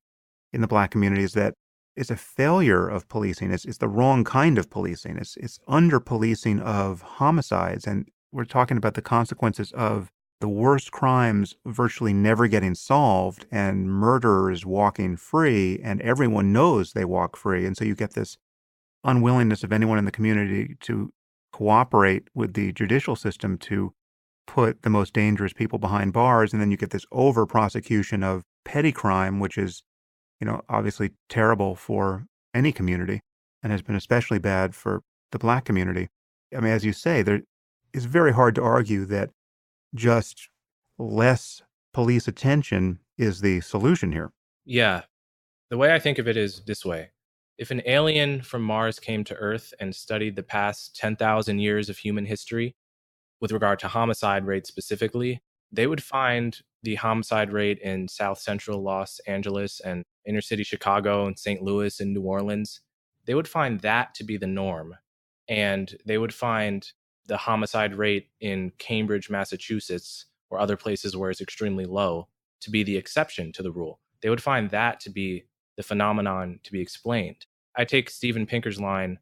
in the black community, is that it's a failure of policing. It's the wrong kind of policing. It's under policing of homicides, and we're talking about the consequences of the worst crimes virtually never getting solved and murderers walking free, and everyone knows they walk free, and so you get this unwillingness of anyone in the community to cooperate with the judicial system to put the most dangerous people behind bars, and then you get this over prosecution of petty crime, which is, obviously terrible for any community and has been especially bad for the black community. I mean, as you say, there it's very hard to argue that just less police attention is the solution here. Yeah. The way I think of it is this way. If an alien from Mars came to Earth and studied the past 10,000 years of human history, with regard to homicide rates specifically, they would find the homicide rate in South Central Los Angeles and inner city Chicago and St. Louis and New Orleans. They would find that to be the norm. And they would find the homicide rate in Cambridge, Massachusetts, or other places where it's extremely low to be the exception to the rule. They would find that to be the phenomenon to be explained. I take Steven Pinker's line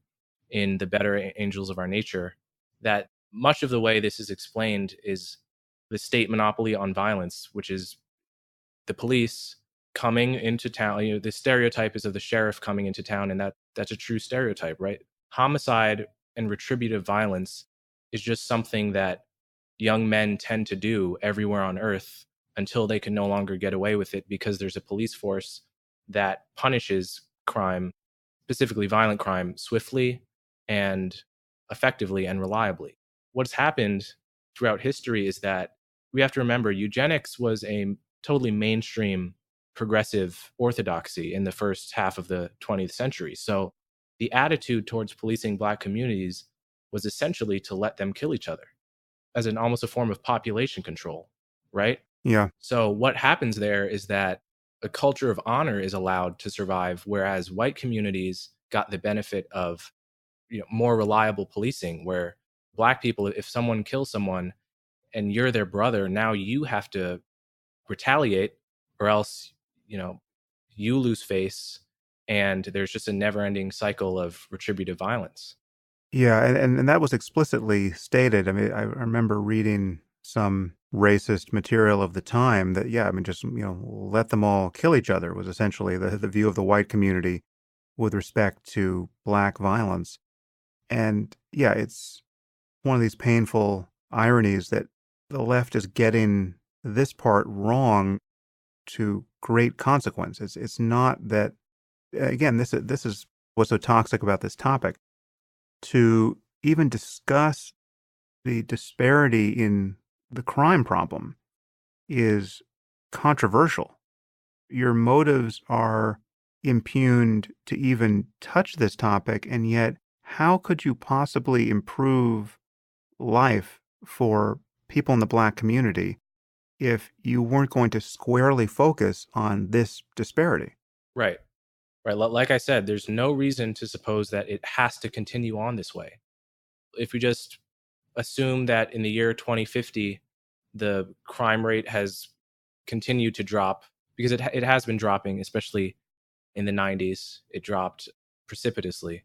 in The Better Angels of Our Nature that much of the way this is explained is the state monopoly on violence, which is the police coming into town. The stereotype is of the sheriff coming into town, and that's a true stereotype, right? Homicide and retributive violence is just something that young men tend to do everywhere on earth until they can no longer get away with it because there's a police force that punishes crime, specifically violent crime, swiftly and effectively and reliably. What's happened throughout history is that we have to remember eugenics was a totally mainstream progressive orthodoxy in the first half of the 20th century. So the attitude towards policing black communities was essentially to let them kill each other as an almost a form of population control, right? Yeah. So what happens there is that a culture of honor is allowed to survive, whereas white communities got the benefit of more reliable policing, where black people, if someone kills someone and you're their brother, now you have to retaliate, or else you know you lose face, and there's just a never-ending cycle of retributive violence. Yeah, and that was explicitly stated. I mean, I remember reading some racist material of the time that, yeah, I mean, just, let them all kill each other was essentially the view of the white community with respect to black violence. And yeah, it's one of these painful ironies that the left is getting this part wrong to great consequence. It's not that, again, this is what's so toxic about this topic. To even discuss the disparity in the crime problem is controversial. Your motives are impugned to even touch this topic, and yet how could you possibly improve life for people in the black community if you weren't going to squarely focus on this disparity? Right. Right. Like I said, there's no reason to suppose that it has to continue on this way. If we just assume that in the year 2050, the crime rate has continued to drop, because it has been dropping, especially in the 90s, it dropped precipitously.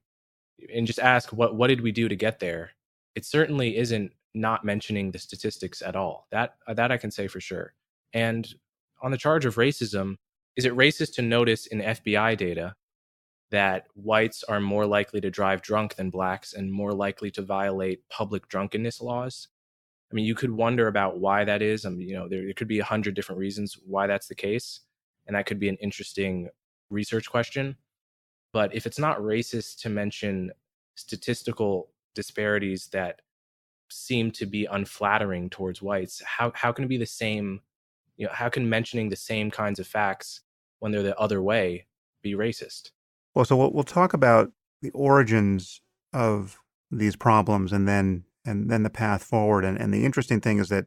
And just ask, what did we do to get there? It certainly isn't not mentioning the statistics at all. That I can say for sure. And on the charge of racism, is it racist to notice in FBI data that whites are more likely to drive drunk than blacks and more likely to violate public drunkenness laws? I mean, you could wonder about why that is. I mean, there could be 100 different reasons why that's the case, and that could be an interesting research question. But if it's not racist to mention statistical disparities that seem to be unflattering towards whites, how can it be the same? How can mentioning the same kinds of facts when they're the other way be racist? Well, so we'll talk about the origins of these problems and then the path forward. And the interesting thing is that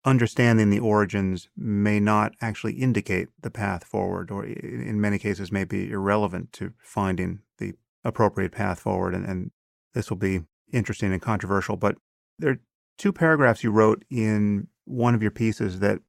understanding the origins may not actually indicate the path forward, or in many cases may be irrelevant to finding the appropriate path forward. And this will be interesting and controversial. But there are two paragraphs you wrote in one of your pieces that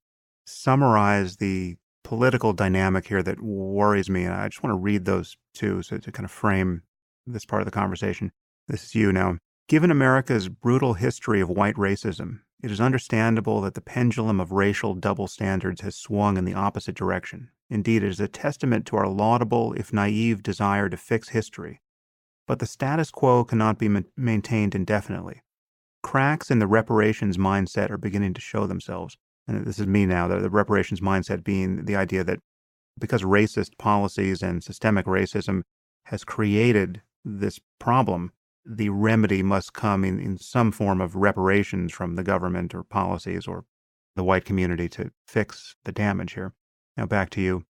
summarize the political dynamic here that worries me. And I just want to read those two so to kind of frame this part of the conversation. This is you now. Given America's brutal history of white racism, it is understandable that the pendulum of racial double standards has swung in the opposite direction. Indeed, it is a testament to our laudable, if naive, desire to fix history. But the status quo cannot be maintained indefinitely. Cracks in the reparations mindset are beginning to show themselves. And this is me now, the reparations mindset being the idea that because racist policies and systemic racism has created this problem, the remedy must come in some form of reparations from the government or policies or the white community to fix the damage here. Now back to you.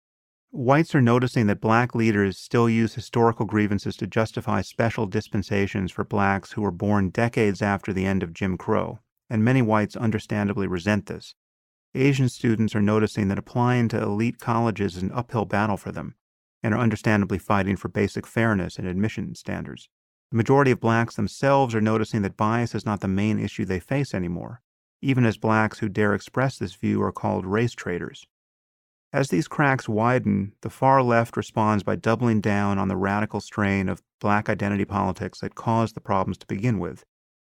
Whites are noticing that black leaders still use historical grievances to justify special dispensations for blacks who were born decades after the end of Jim Crow, and many whites understandably resent this. Asian students are noticing that applying to elite colleges is an uphill battle for them, and are understandably fighting for basic fairness and admission standards. The majority of blacks themselves are noticing that bias is not the main issue they face anymore, even as blacks who dare express this view are called race traitors. As these cracks widen, the far left responds by doubling down on the radical strain of black identity politics that caused the problems to begin with,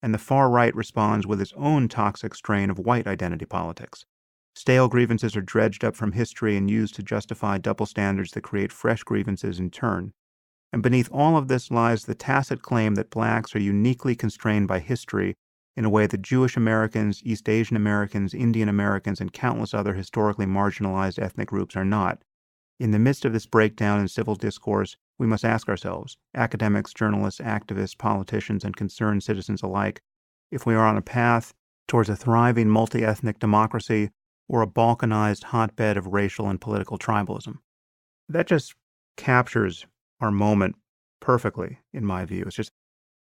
and the far right responds with its own toxic strain of white identity politics. Stale grievances are dredged up from history and used to justify double standards that create fresh grievances in turn. And beneath all of this lies the tacit claim that blacks are uniquely constrained by history in a way that Jewish Americans, East Asian Americans, Indian Americans, and countless other historically marginalized ethnic groups are not. In the midst of this breakdown in civil discourse, we must ask ourselves, academics, journalists, activists, politicians, and concerned citizens alike, if we are on a path towards a thriving multi-ethnic democracy or a balkanized hotbed of racial and political tribalism. That just captures our moment perfectly, in my view. It's just,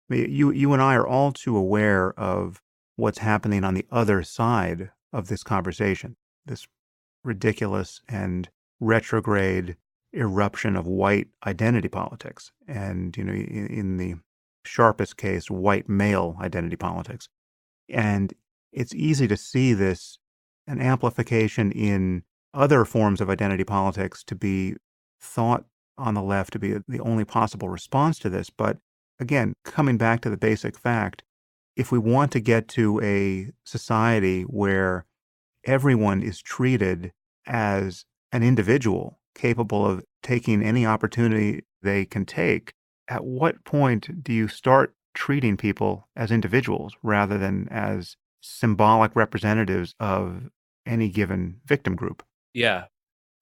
you and I are all too aware of what's happening on the other side of this conversation, this ridiculous and retrograde eruption of white identity politics, and, in the sharpest case, white male identity politics. And it's easy to see this, an amplification in other forms of identity politics, to be thought on the left to be the only possible response to this. But again, coming back to the basic fact, if we want to get to a society where everyone is treated as an individual capable of taking any opportunity they can take, at what point do you start treating people as individuals rather than as symbolic representatives of any given victim group? Yeah.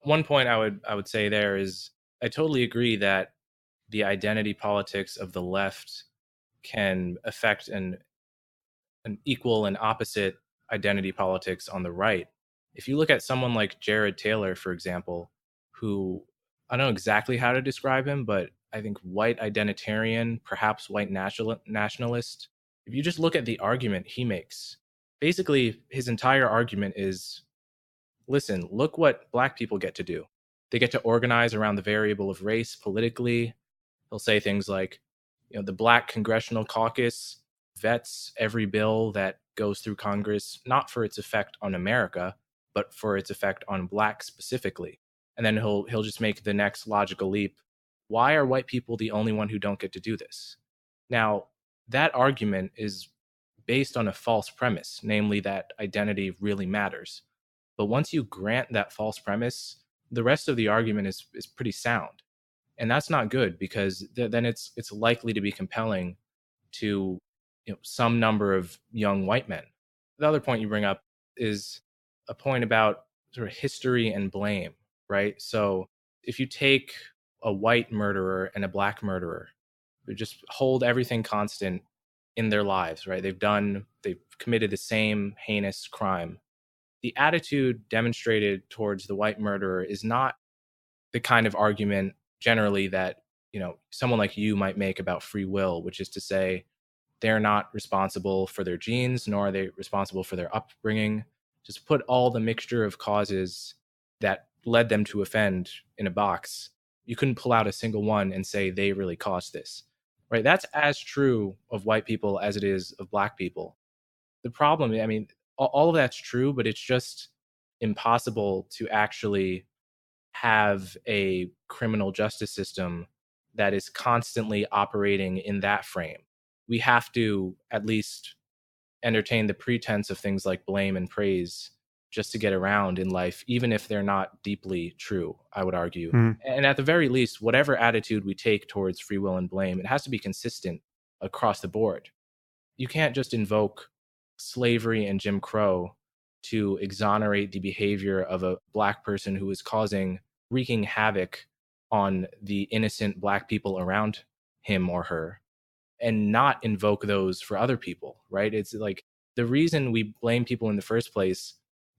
One point I would say there is I totally agree that the identity politics of the left can affect an equal and opposite identity politics on the right. If you look at someone like Jared Taylor, for example, who I don't know exactly how to describe him, but I think white identitarian, perhaps white nationalist. If you just look at the argument he makes, basically his entire argument is listen, look what black people get to do. They get to organize around the variable of race politically. He'll say things like, the Black Congressional Caucus vets every bill that goes through Congress, not for its effect on America, but for its effect on blacks specifically. And then he'll just make the next logical leap. Why are white people the only one who don't get to do this? Now, that argument is based on a false premise, namely that identity really matters. But once you grant that false premise, the rest of the argument is pretty sound, and that's not good because then it's likely to be compelling to some number of young white men. The other point you bring up is a point about sort of history and blame, right? So if you take a white murderer and a black murderer, who just hold everything constant in their lives, right? They've committed the same heinous crime. The attitude demonstrated towards the white murderer is not the kind of argument generally that someone like you might make about free will, which is to say they're not responsible for their genes nor are they responsible for their upbringing. Just put all the mixture of causes that led them to offend in a box. You couldn't pull out a single one and say they really caused this, right? That's as true of white people as it is of black people. The problem, I mean, all of that's true, but it's just impossible to actually have a criminal justice system that is constantly operating in that frame. We have to at least entertain the pretense of things like blame and praise just to get around in life, even if they're not deeply true, I would argue. Mm. And at the very least, whatever attitude we take towards free will and blame, it has to be consistent across the board. You can't just invoke slavery and Jim Crow to exonerate the behavior of a black person who is wreaking havoc on the innocent black people around him or her and not invoke those for other people, right? It's like the reason we blame people in the first place,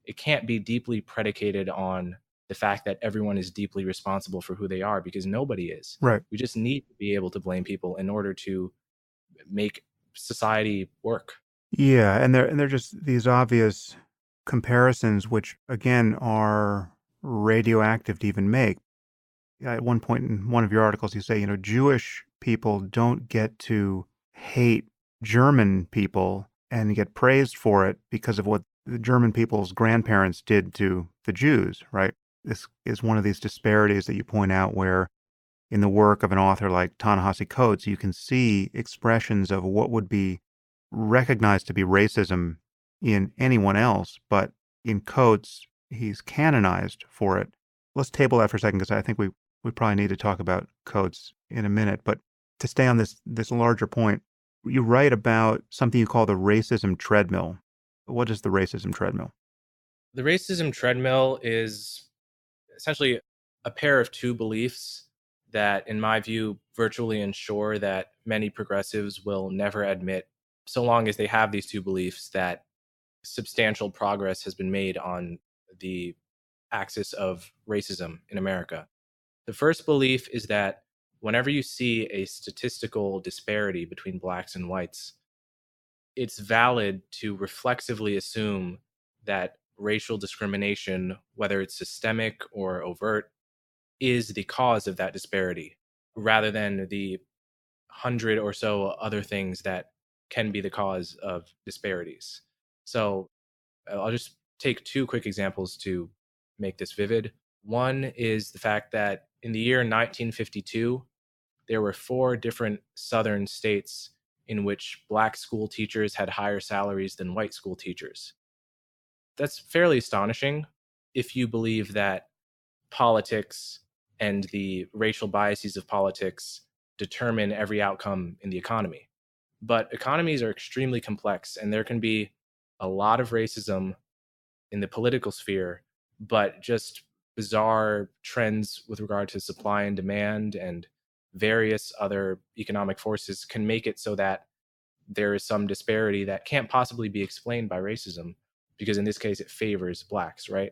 it can't be deeply predicated on the fact that everyone is deeply responsible for who they are because nobody is. Right. We just need to be able to blame people in order to make society work. Yeah, and they're just these obvious comparisons, which again are radioactive to even make. At one point in one of your articles, you say, Jewish people don't get to hate German people and get praised for it because of what the German people's grandparents did to the Jews, right? This is one of these disparities that you point out where in the work of an author like Ta-Nehisi Coates, you can see expressions of what would be recognized to be racism in anyone else, but in Coates, he's canonized for it. Let's table that for a second because I think we probably need to talk about Coates in a minute. But to stay on this larger point, you write about something you call the racism treadmill. What is the racism treadmill? The racism treadmill is essentially a pair of two beliefs that, in my view, virtually ensure that many progressives will never admit, so long as they have these two beliefs, that substantial progress has been made on the axis of racism in America. The first belief is that whenever you see a statistical disparity between blacks and whites, it's valid to reflexively assume that racial discrimination, whether it's systemic or overt, is the cause of that disparity rather than the hundred or so other things that can be the cause of disparities. So I'll just take two quick examples to make this vivid. One is the fact that in the year 1952, there were four different southern states in which black school teachers had higher salaries than white school teachers. That's fairly astonishing if you believe that politics and the racial biases of politics determine every outcome in the economy. But economies are extremely complex, and there can be a lot of racism in the political sphere, but just bizarre trends with regard to supply and demand and various other economic forces can make it so that there is some disparity that can't possibly be explained by racism, because in this case it favors blacks, right?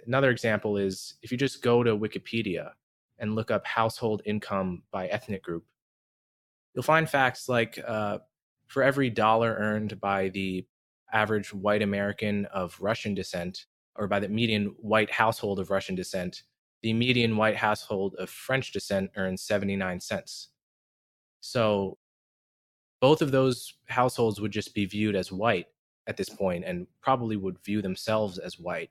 Another example is if you just go to Wikipedia and look up household income by ethnic group, you'll find facts like for every dollar earned by the average white American of Russian descent, or by the median white household of Russian descent, the median white household of French descent earns 79 cents. So both of those households would just be viewed as white at this point and probably would view themselves as white.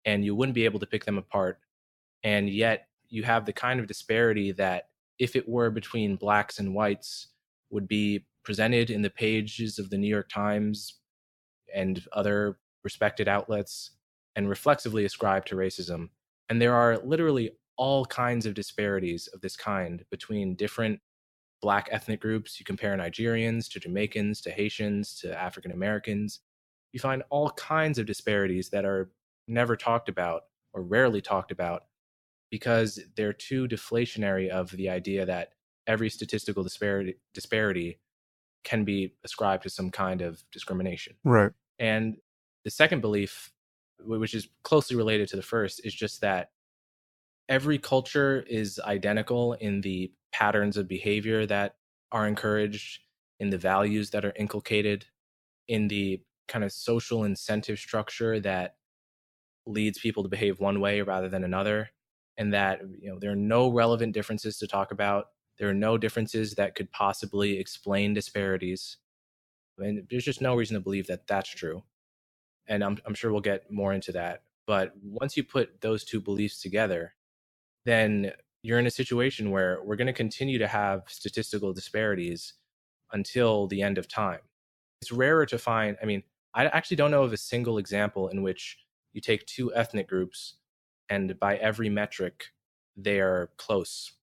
And you wouldn't be able to pick them apart. And yet you have the kind of disparity that, if it were between blacks and whites, would be presented in the pages of the New York Times and other respected outlets and reflexively ascribed to racism. And there are literally all kinds of disparities of this kind between different black ethnic groups. You compare Nigerians to Jamaicans to Haitians to African Americans. You find all kinds of disparities that are never talked about or rarely talked about because they're too deflationary of the idea that every statistical disparity can be ascribed to some kind of discrimination. Right. And the second belief, which is closely related to the first, is just that every culture is identical in the patterns of behavior that are encouraged, in the values that are inculcated, in the kind of social incentive structure that leads people to behave one way rather than another, and that there are no relevant differences to talk about. There are no differences that could possibly explain disparities, and there's just no reason to believe that that's true. And I'm sure we'll get more into that. But once you put those two beliefs together, then you're in a situation where we're going to continue to have statistical disparities until the end of time. It's rarer to find, I mean, I actually don't know of a single example in which you take two ethnic groups and by every metric, they are close,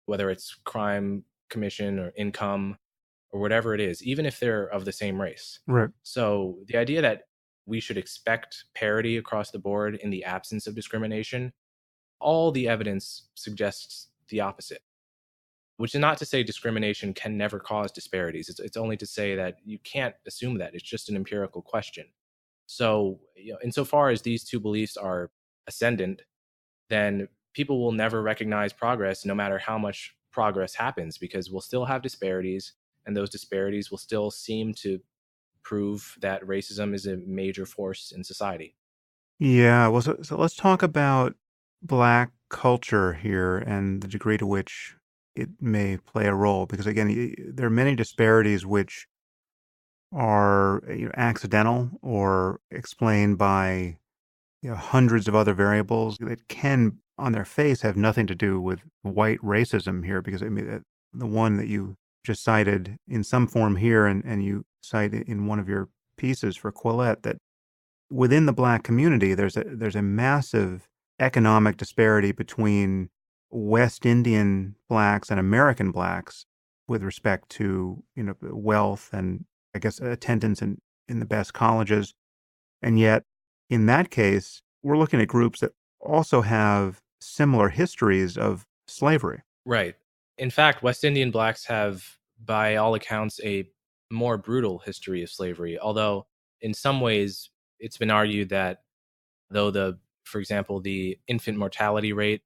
whether it's crime commission or income or whatever it is, even if they're of the same race. Right. So the idea that we should expect parity across the board in the absence of discrimination, all the evidence suggests the opposite, which is not to say discrimination can never cause disparities. It's only to say that you can't assume that. It's just an empirical question. So, insofar as these two beliefs are ascendant, then people will never recognize progress no matter how much progress happens, because we'll still have disparities, and those disparities will still seem to prove that racism is a major force in society. Yeah. Well, so let's talk about Black culture here and the degree to which it may play a role, because again, there are many disparities which are accidental or explained by hundreds of other variables that can, on their face, have nothing to do with white racism here. Because I mean, the one that you just cited in some form here, and you cite in one of your pieces for Quillette, that within the Black community, there's a massive economic disparity between West Indian Blacks and American Blacks with respect to wealth and, I guess, attendance in the best colleges. And yet, in that case, we're looking at groups that also have similar histories of slavery. Right. In fact, West Indian blacks have, by all accounts, a more brutal history of slavery. Although, in some ways, it's been argued that though for example, the infant mortality rate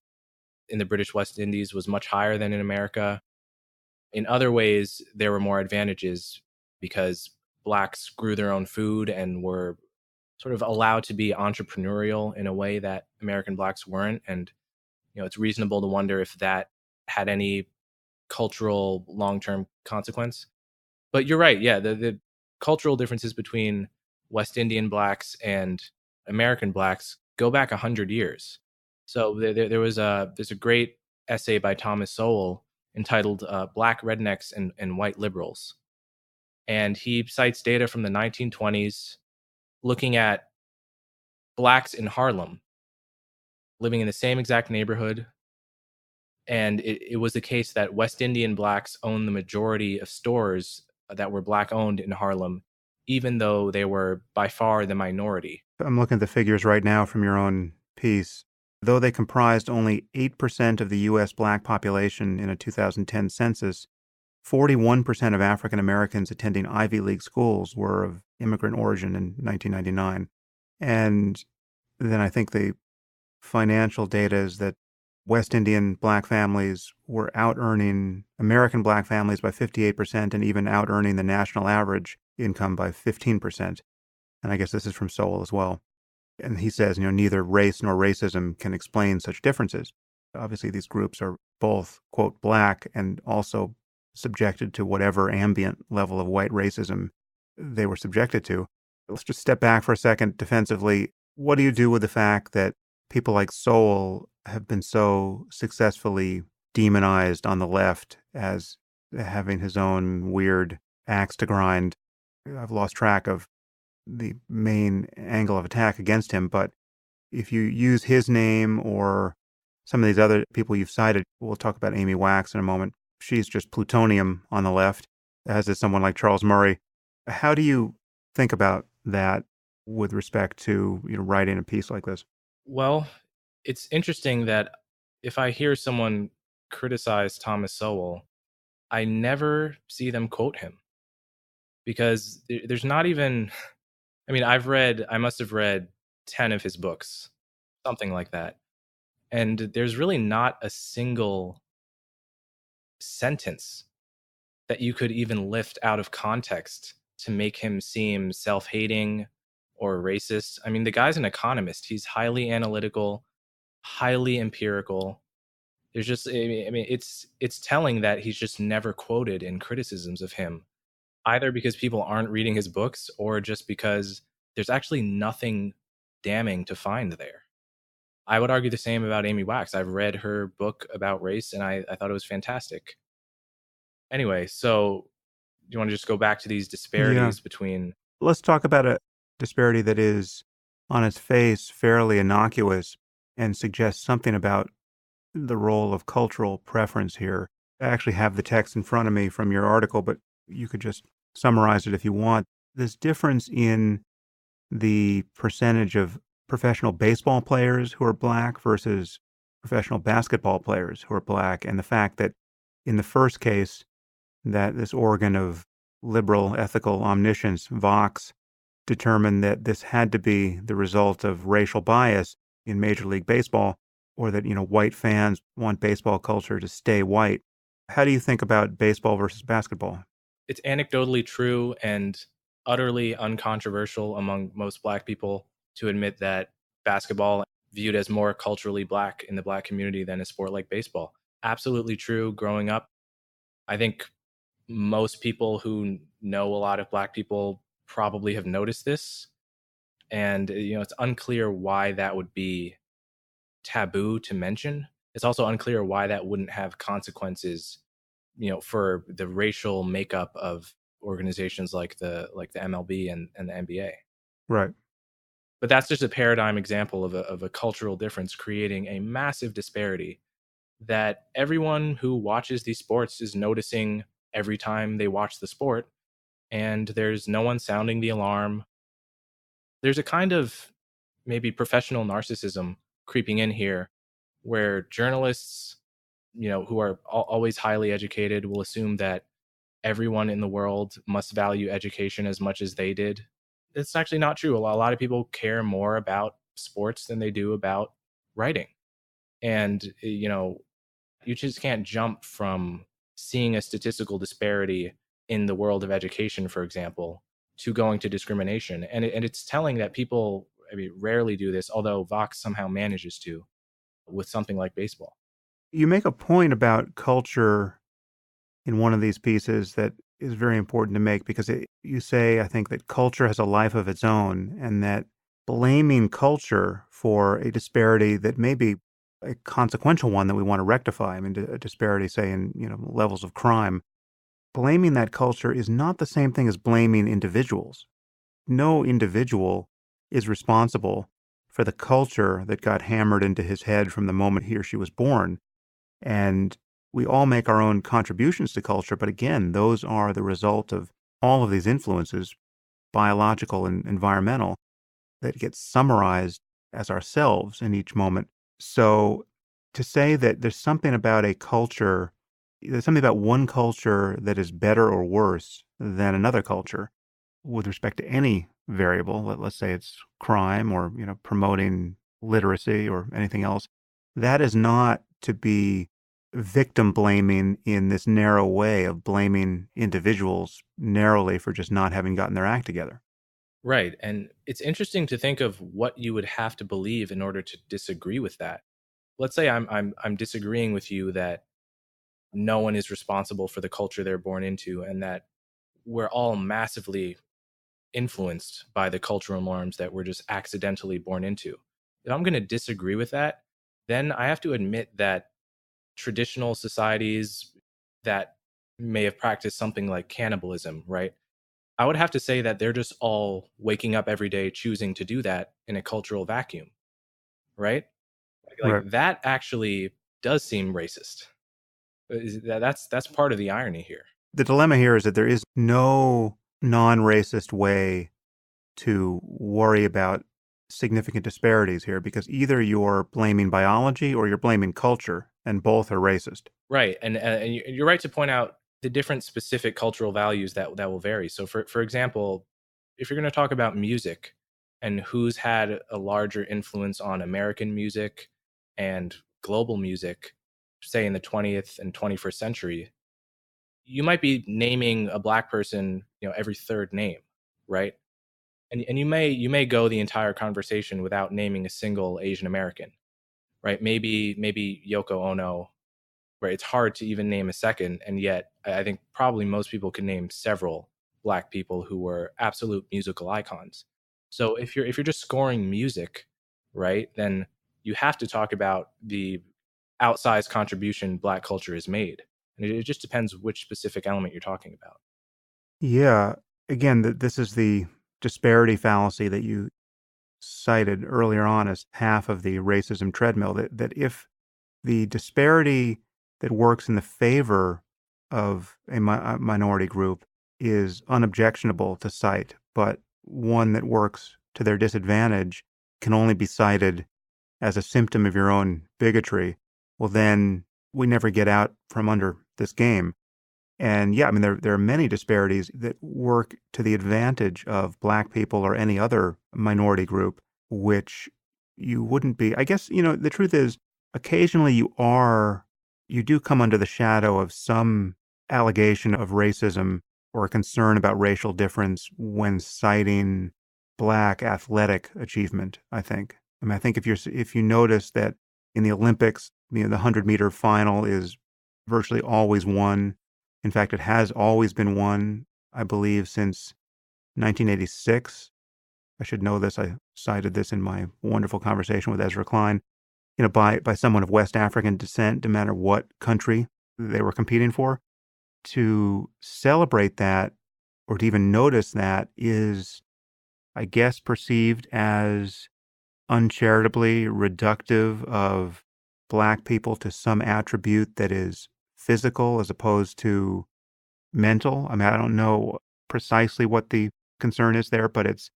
in the British West Indies was much higher than in America, in other ways, there were more advantages because blacks grew their own food and were sort of allowed to be entrepreneurial in a way that American blacks weren't. And it's reasonable to wonder if that had any cultural long-term consequence. But you're right. Yeah, the cultural differences between West Indian blacks and American blacks go back 100 years. So there's a great essay by Thomas Sowell entitled "Black Rednecks and White Liberals," and he cites data from the 1920s looking at blacks in Harlem living in the same exact neighborhood. And it was the case that West Indian blacks owned the majority of stores that were black owned in Harlem, even though they were by far the minority. I'm looking at the figures right now from your own piece. Though they comprised only 8% of the U.S. black population in a 2010 census, 41% of African Americans attending Ivy League schools were of immigrant origin in 1999. And then I think the financial data is that West Indian black families were out-earning American black families by 58% and even out-earning the national average income by 15%. And I guess this is from Sowell as well. And he says, neither race nor racism can explain such differences. Obviously, these groups are both, quote, black and also subjected to whatever ambient level of white racism they were subjected to. Let's just step back for a second defensively. What do you do with the fact that people like Sowell have been so successfully demonized on the left as having his own weird axe to grind? I've lost track of the main angle of attack against him, but if you use his name or some of these other people you've cited, we'll talk about Amy Wax in a moment. She's just plutonium on the left, as is someone like Charles Murray. How do you think about that with respect to writing a piece like this? Well, it's interesting that if I hear someone criticize Thomas Sowell, I never see them quote him, because there's not even, I mean, I must have read 10 of his books, something like that. And there's really not a single sentence that you could even lift out of context to make him seem self-hating or racist. I mean, the guy's an economist. He's highly analytical, highly empirical. There's just, I mean, it's telling that he's just never quoted in criticisms of him, either because people aren't reading his books or just because there's actually nothing damning to find there. I would argue the same about Amy Wax. I've read her book about race and I thought it was fantastic. Anyway, so do you want to just go back to these Yeah. disparities between? Let's talk about a disparity that is, on its face, fairly innocuous and suggests something about the role of cultural preference here. I actually have the text in front of me from your article, but you could just summarize it if you want. This difference in the percentage of professional baseball players who are black versus professional basketball players who are black, and the fact that in the first case, that this organ of liberal ethical omniscience, Vox, determined that this had to be the result of racial bias in Major League Baseball, or that, white fans want baseball culture to stay white. How do you think about baseball versus basketball? It's anecdotally true and utterly uncontroversial among most black people to admit that basketball viewed as more culturally black in the black community than a sport like baseball. Absolutely true. Growing up, I think most people who know a lot of black people probably have noticed this. And, it's unclear why that would be taboo to mention. It's also unclear why that wouldn't have consequences, for the racial makeup of organizations like the MLB and the NBA. Right. But that's just a paradigm example of a cultural difference creating a massive disparity that everyone who watches these sports is noticing every time they watch the sport, and there's no one sounding the alarm. There's a kind of maybe professional narcissism creeping in here where journalists, who are always highly educated, will assume that everyone in the world must value education as much as they did. It's actually not true. A lot of people care more about sports than they do about writing. And, you just can't jump from seeing a statistical disparity in the world of education, for example, to going to discrimination. And it's telling that people, I mean, rarely do this, although Vox somehow manages to with something like baseball. You make a point about culture in one of these pieces that is very important to make because you say, I think, that culture has a life of its own and that blaming culture for a disparity that may be a consequential one that we want to rectify, I mean, a disparity, say, in levels of crime, blaming that culture is not the same thing as blaming individuals. No individual is responsible for the culture that got hammered into his head from the moment he or she was born. And we all make our own contributions to culture, but again, those are the result of all of these influences, biological and environmental, that get summarized as ourselves in each moment. So to say that there's something about a culture, there's something about one culture that is better or worse than another culture with respect to any variable, let's say it's crime or, promoting literacy or anything else, that is not to be victim blaming in this narrow way of blaming individuals narrowly for just not having gotten their act together. Right. And it's interesting to think of what you would have to believe in order to disagree with that. Let's say I'm disagreeing with you that no one is responsible for the culture they're born into, and that we're all massively influenced by the cultural norms that we're just accidentally born into. If I'm going to disagree with that, then I have to admit that traditional societies that may have practiced something like cannibalism, right? I would have to say that they're just all waking up every day choosing to do that in a cultural vacuum, right? Right. Like that actually does seem racist. That's part of the irony here. The dilemma here is that there is no non-racist way to worry about significant disparities here because either you're blaming biology or you're blaming culture, and both are racist. Right, and you're right to point out the different specific cultural values that will vary. So, for example, if you're going to talk about music and who's had a larger influence on American music and global music, say in the 20th and 21st century, you might be naming a black person, every third name, right? And you may go the entire conversation without naming a single Asian American, right? Maybe Yoko Ono, right? It's hard to even name a second, and yet I think probably most people can name several black people who were absolute musical icons. So if you're just scoring music, right, then you have to talk about the outsized contribution black culture has made, and it just depends which specific element you're talking about. Yeah. Again, this is the disparity fallacy that you cited earlier on as half of the racism treadmill. That if the disparity that works in the favor of a minority group is unobjectionable to cite, but one that works to their disadvantage can only be cited as a symptom of your own bigotry, well, then we never get out from under this game. And yeah, I mean, there are many disparities that work to the advantage of Black people or any other minority group, which you wouldn't be. I guess, the truth is, occasionally you do come under the shadow of some allegation of racism or a concern about racial difference when citing Black athletic achievement, I think. I mean, I think if you notice that in the Olympics, the 100-meter final is virtually always won. In fact, it has always been won, I believe, since 1986. I should know this. I cited this in my wonderful conversation with Ezra Klein. By someone of West African descent, no matter what country they were competing for. To celebrate that or to even notice that is, I guess, perceived as uncharitably reductive of Black people to some attribute that is physical as opposed to mental. I mean, I don't know precisely what the concern is there, but this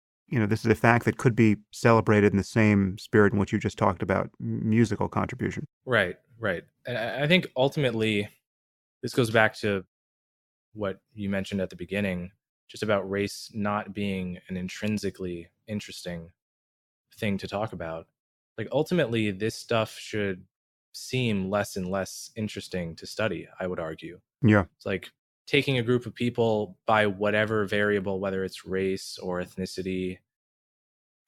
is a fact that could be celebrated in the same spirit in which you just talked about musical contribution. Right, right. And I think ultimately this goes back to what you mentioned at the beginning, just about race not being an intrinsically interesting thing to talk about. Like ultimately, this stuff should seem less and less interesting to study, I would argue. Yeah. It's like taking a group of people by whatever variable, whether it's race or ethnicity,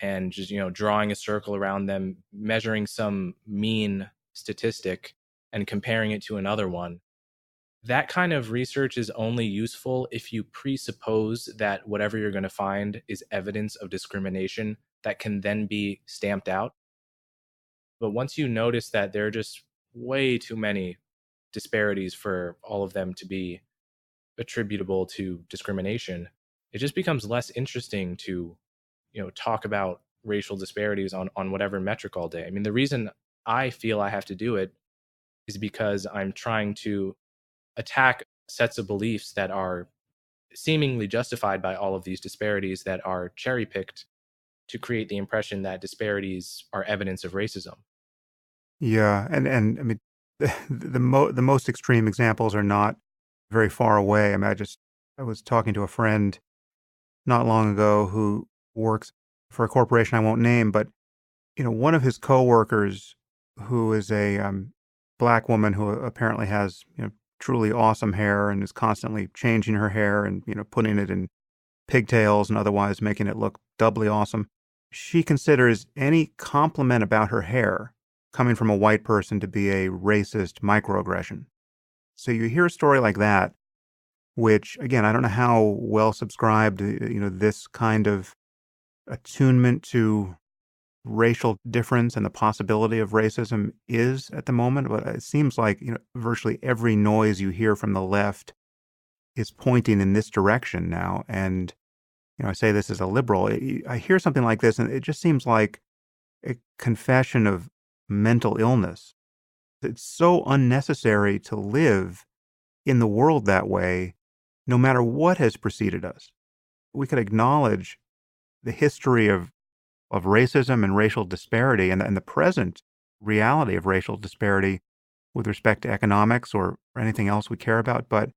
and just, drawing a circle around them, measuring some mean statistic and comparing it to another one. That kind of research is only useful if you presuppose that whatever you're going to find is evidence of discrimination that can then be stamped out. But once you notice that there are just way too many disparities for all of them to be attributable to discrimination, it just becomes less interesting to, talk about racial disparities on whatever metric all day. I mean, the reason I feel I have to do it is because I'm trying to attack sets of beliefs that are seemingly justified by all of these disparities that are cherry picked to create the impression that disparities are evidence of racism. Yeah, and I mean, the most extreme examples are not very far away. I mean, I was talking to a friend not long ago who works for a corporation I won't name, but one of his coworkers who is a black woman who apparently has truly awesome hair and is constantly changing her hair and putting it in pigtails and otherwise making it look doubly awesome. She considers any compliment about her hair coming from a white person to be a racist microaggression. So you hear a story like that, which again, I don't know how well subscribed, this kind of attunement to racial difference and the possibility of racism is at the moment, but it seems like, virtually every noise you hear from the left is pointing in this direction now. And, I say this as a liberal. I hear something like this and it just seems like a confession of mental illness. It's so unnecessary to live in the world that way, no matter what has preceded us. We could acknowledge the history of racism and racial disparity and the present reality of racial disparity with respect to economics or anything else we care about. But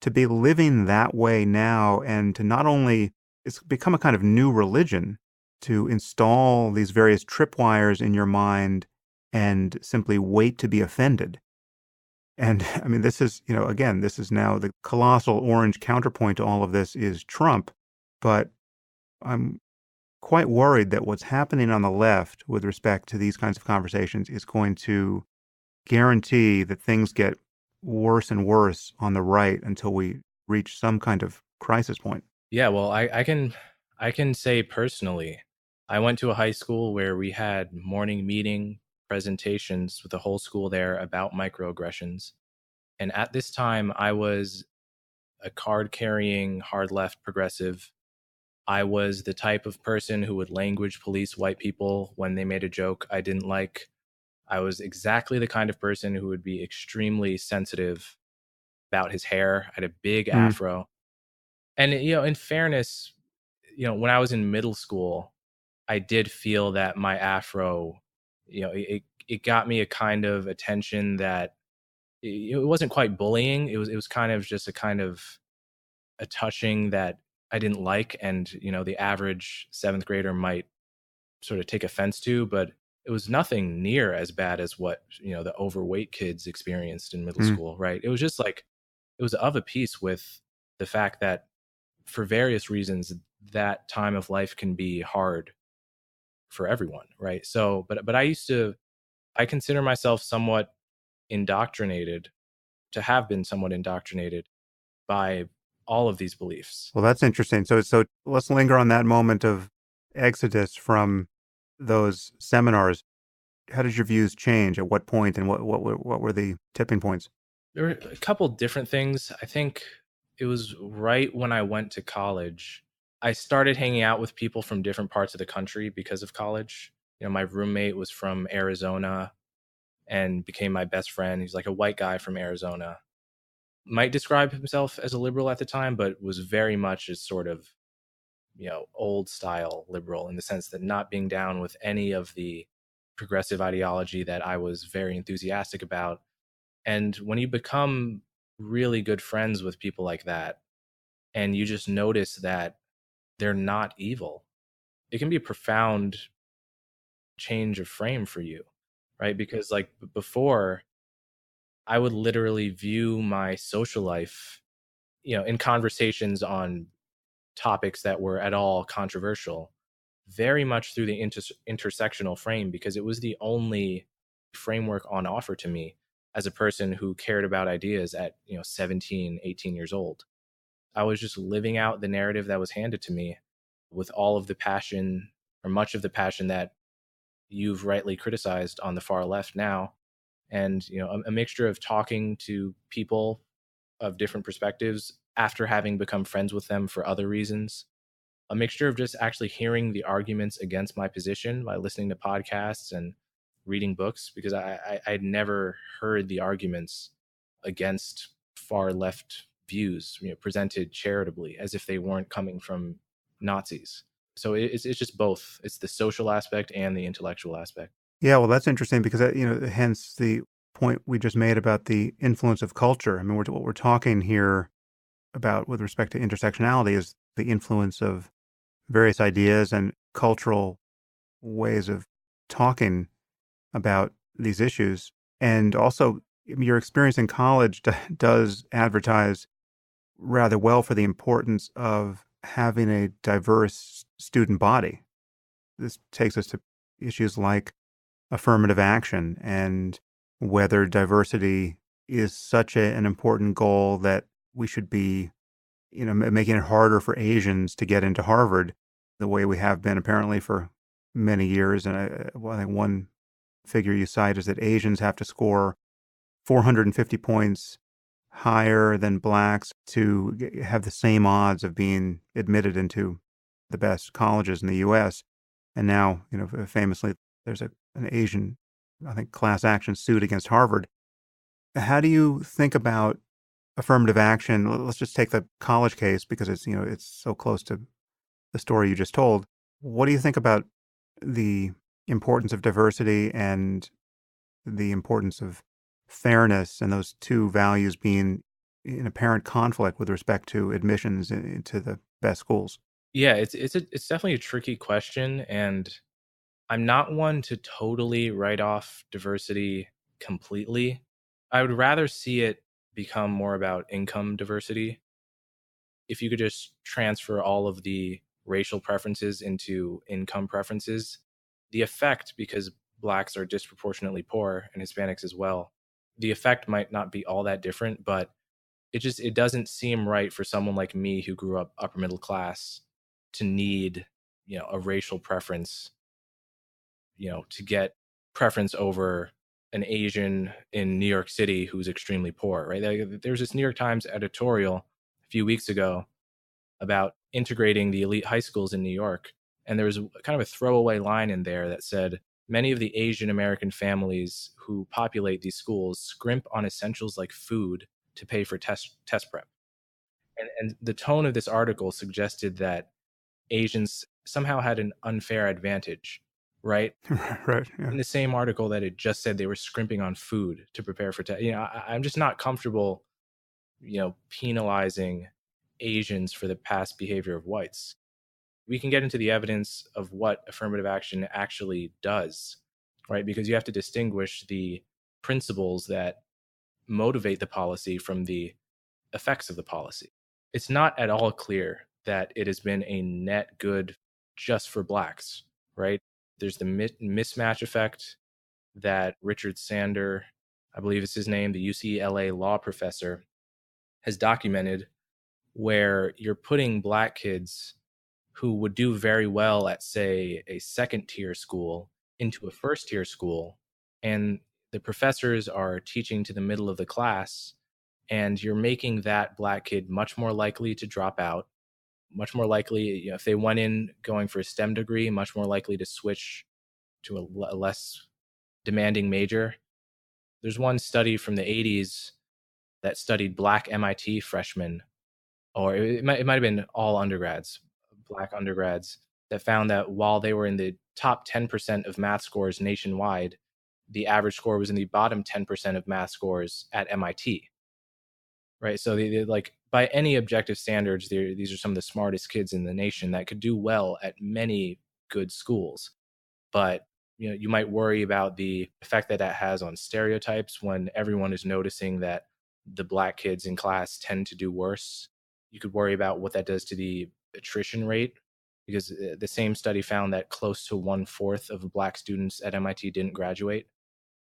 to be living that way now and to not only, it's become a kind of new religion to install these various tripwires in your mind and simply wait to be offended. And I mean, this is, again, this is now the colossal orange counterpoint to all of this is Trump. But I'm quite worried that what's happening on the left with respect to these kinds of conversations is going to guarantee that things get worse and worse on the right until we reach some kind of crisis point. Yeah, well, I can say personally, I went to a high school where we had morning meeting presentations with the whole school there about microaggressions. And at this time, I was a card carrying, hard left progressive. I was the type of person who would language police white people when they made a joke I didn't like. I was exactly the kind of person who would be extremely sensitive about his hair. I had a big Mm, afro. And, in fairness, when I was in middle school, I did feel that my afro, it got me a kind of attention that it wasn't quite bullying. It was kind of just a kind of a touching that I didn't like, and the average seventh grader might sort of take offense to, but it was nothing near as bad as what the overweight kids experienced in middle mm. school. Right? It was just like it was of a piece with the fact that for various reasons that time of life can be hard for everyone, right? So but I consider myself somewhat indoctrinated, to have been somewhat indoctrinated by all of these beliefs. Well, that's interesting. So let's linger on that moment of exodus from those seminars. How did your views change? At what point, and what were the tipping points? There were a couple different things. I think it was right when I went to college. I started hanging out with people from different parts of the country because of college. My roommate was from Arizona and became my best friend. He's like a white guy from Arizona. Might describe himself as a liberal at the time, but was very much a sort of, old style liberal, in the sense that not being down with any of the progressive ideology that I was very enthusiastic about. And when you become really good friends with people like that, and you just notice that they're not evil, it can be a profound change of frame for you, right? Because like before, I would literally view my social life, in conversations on topics that were at all controversial, very much through the intersectional frame, because it was the only framework on offer to me as a person who cared about ideas at 17, 18 years old. I was just living out the narrative that was handed to me with all of the passion, or much of the passion, that you've rightly criticized on the far left now. And a mixture of talking to people of different perspectives after having become friends with them for other reasons, a mixture of just actually hearing the arguments against my position by listening to podcasts and reading books, because I'd never heard the arguments against far left views, presented charitably as if they weren't coming from Nazis. So it's just both. It's the social aspect and the intellectual aspect. Yeah, well, that's interesting because hence the point we just made about the influence of culture. I mean, what we're talking here about with respect to intersectionality is the influence of various ideas and cultural ways of talking about these issues. And also, your experience in college does advertise rather well for the importance of having a diverse student body. This takes us to issues like affirmative action and whether diversity is such an important goal that we should be, making it harder for Asians to get into Harvard the way we have been apparently for many years. And I think one figure you cite is that Asians have to score 450 points higher than blacks to have the same odds of being admitted into the best colleges in the U.S. And now, famously, there's an Asian, I think, class action suit against Harvard. How do you think about affirmative action? Let's just take the college case because it's so close to the story you just told. What do you think about the importance of diversity and the importance of fairness, and those two values being in apparent conflict with respect to admissions into the best schools? Yeah, it's definitely a tricky question, and I'm not one to totally write off diversity completely. I would rather see it become more about income diversity. If you could just transfer all of the racial preferences into income preferences, the effect, because blacks are disproportionately poor and Hispanics as well, the effect might not be all that different, but it doesn't seem right for someone like me who grew up upper middle class to need, a racial preference, to get preference over an Asian in New York City who's extremely poor, right? There's this New York Times editorial a few weeks ago about integrating the elite high schools in New York. And there was kind of a throwaway line in there that said, many of the Asian American families who populate these schools scrimp on essentials like food to pay for test prep. And the tone of this article suggested that Asians somehow had an unfair advantage, right? Right. Yeah. In the same article that it just said they were scrimping on food to prepare for test. I'm just not comfortable, penalizing Asians for the past behavior of whites. We can get into the evidence of what affirmative action actually does, right? Because you have to distinguish the principles that motivate the policy from the effects of the policy. It's not at all clear that it has been a net good just for blacks, right? There's the mismatch effect that Richard Sander, I believe is his name, the UCLA law professor, has documented, where you're putting black kids who would do very well at, say, a second tier school into a first tier school, and the professors are teaching to the middle of the class, and you're making that black kid much more likely to drop out, much more likely, if they went in going for a STEM degree, much more likely to switch to a less demanding major. There's one study from the 80s that studied black MIT freshmen, or it might have been all undergrads, black undergrads, that found that while they were in the top 10% of math scores nationwide, the average score was in the bottom 10% of math scores at MIT. Right. So they like, by any objective standards, these are some of the smartest kids in the nation that could do well at many good schools. But you might worry about the effect that has on stereotypes when everyone is noticing that the black kids in class tend to do worse. You could worry about what that does to the attrition rate, because the same study found that close to 1/4 of black students at MIT didn't graduate.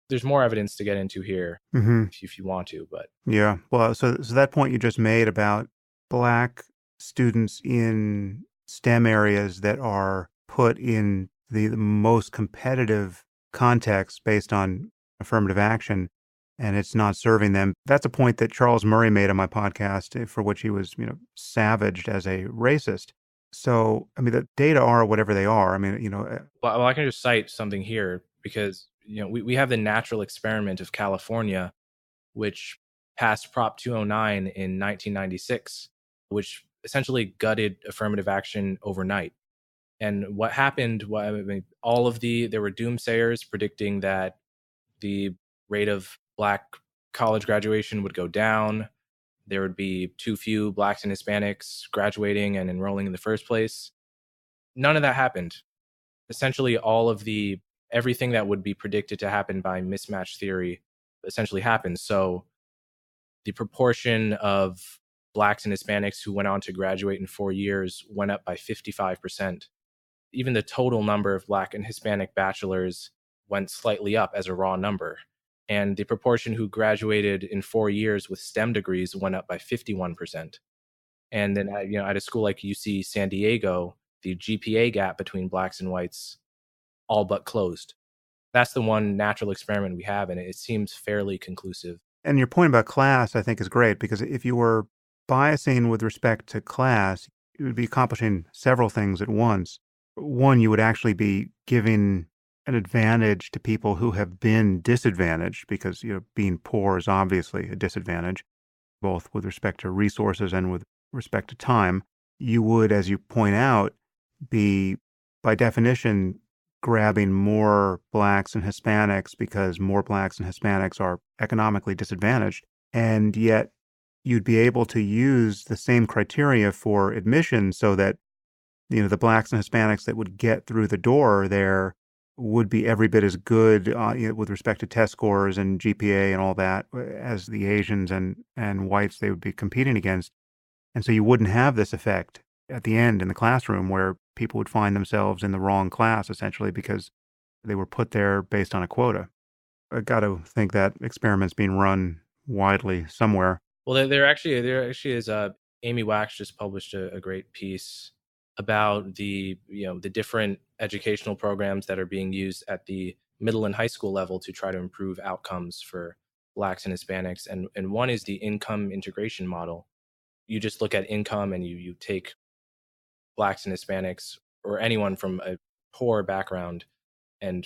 There's more evidence to get into here Mm-hmm. if you want to, but Yeah. Well, so that point you just made about black students in STEM areas that are put in the most competitive context based on affirmative action, and it's not serving them. That's a point that Charles Murray made on my podcast, for which he was, savaged as a racist. So, I mean, the data are whatever they are. I mean, Well, I can just cite something here because we have the natural experiment of California, which passed Prop 209 in 1996, which essentially gutted affirmative action overnight. And what happened? I mean, there were doomsayers predicting that the rate of Black college graduation would go down. There would be too few Blacks and Hispanics graduating and enrolling in the first place. None of that happened. Essentially, everything that would be predicted to happen by mismatch theory essentially happened. So the proportion of Blacks and Hispanics who went on to graduate in 4 years went up by 55%. Even the total number of Black and Hispanic bachelors went slightly up as a raw number. And the proportion who graduated in 4 years with STEM degrees went up by 51%. And then, at a school like UC San Diego, the GPA gap between Blacks and whites all but closed. That's the one natural experiment we have, and it seems fairly conclusive. and your point about class, I think, is great because if you were biasing with respect to class, you would be accomplishing several things at once. One, you would actually be giving an advantage to people who have been disadvantaged because, being poor is obviously a disadvantage, both with respect to resources and with respect to time. You would, as you point out, be, by definition, grabbing more Blacks and Hispanics because more Blacks and Hispanics are economically disadvantaged. And yet you'd be able to use the same criteria for admission so that, the Blacks and Hispanics that would get through the door there would be every bit as good with respect to test scores and GPA and all that as the Asians and whites they would be competing against. And so you wouldn't have this effect at the end in the classroom where people would find themselves in the wrong class essentially because they were put there based on a quota. I got to think that experiment's being run widely somewhere. Well, there actually is. Amy Wax just published a great piece about the different educational programs that are being used at the middle and high school level to try to improve outcomes for Blacks and Hispanics, and one is the income integration model. You just look at income and you take Blacks and Hispanics or anyone from a poor background and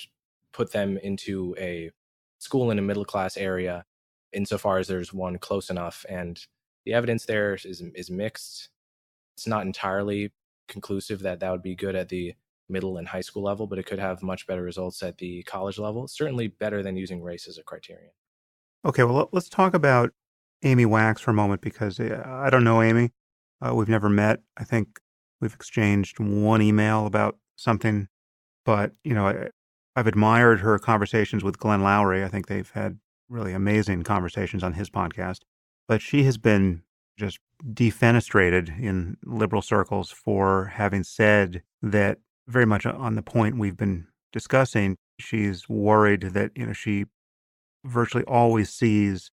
put them into a school in a middle class area insofar as there's one close enough. And the evidence there is mixed. It's not entirely conclusive that that would be good at the middle and high school level, but it could have much better results at the college level. Certainly better than using race as a criterion. Okay, well, let's talk about Amy Wax for a moment because I don't know Amy. We've never met. I think we've exchanged one email about something, but, I've admired her conversations with Glenn Lowry. I think they've had really amazing conversations on his podcast. But she has been just defenestrated in liberal circles for having said that very much on the point we've been discussing. She's worried that, she virtually always sees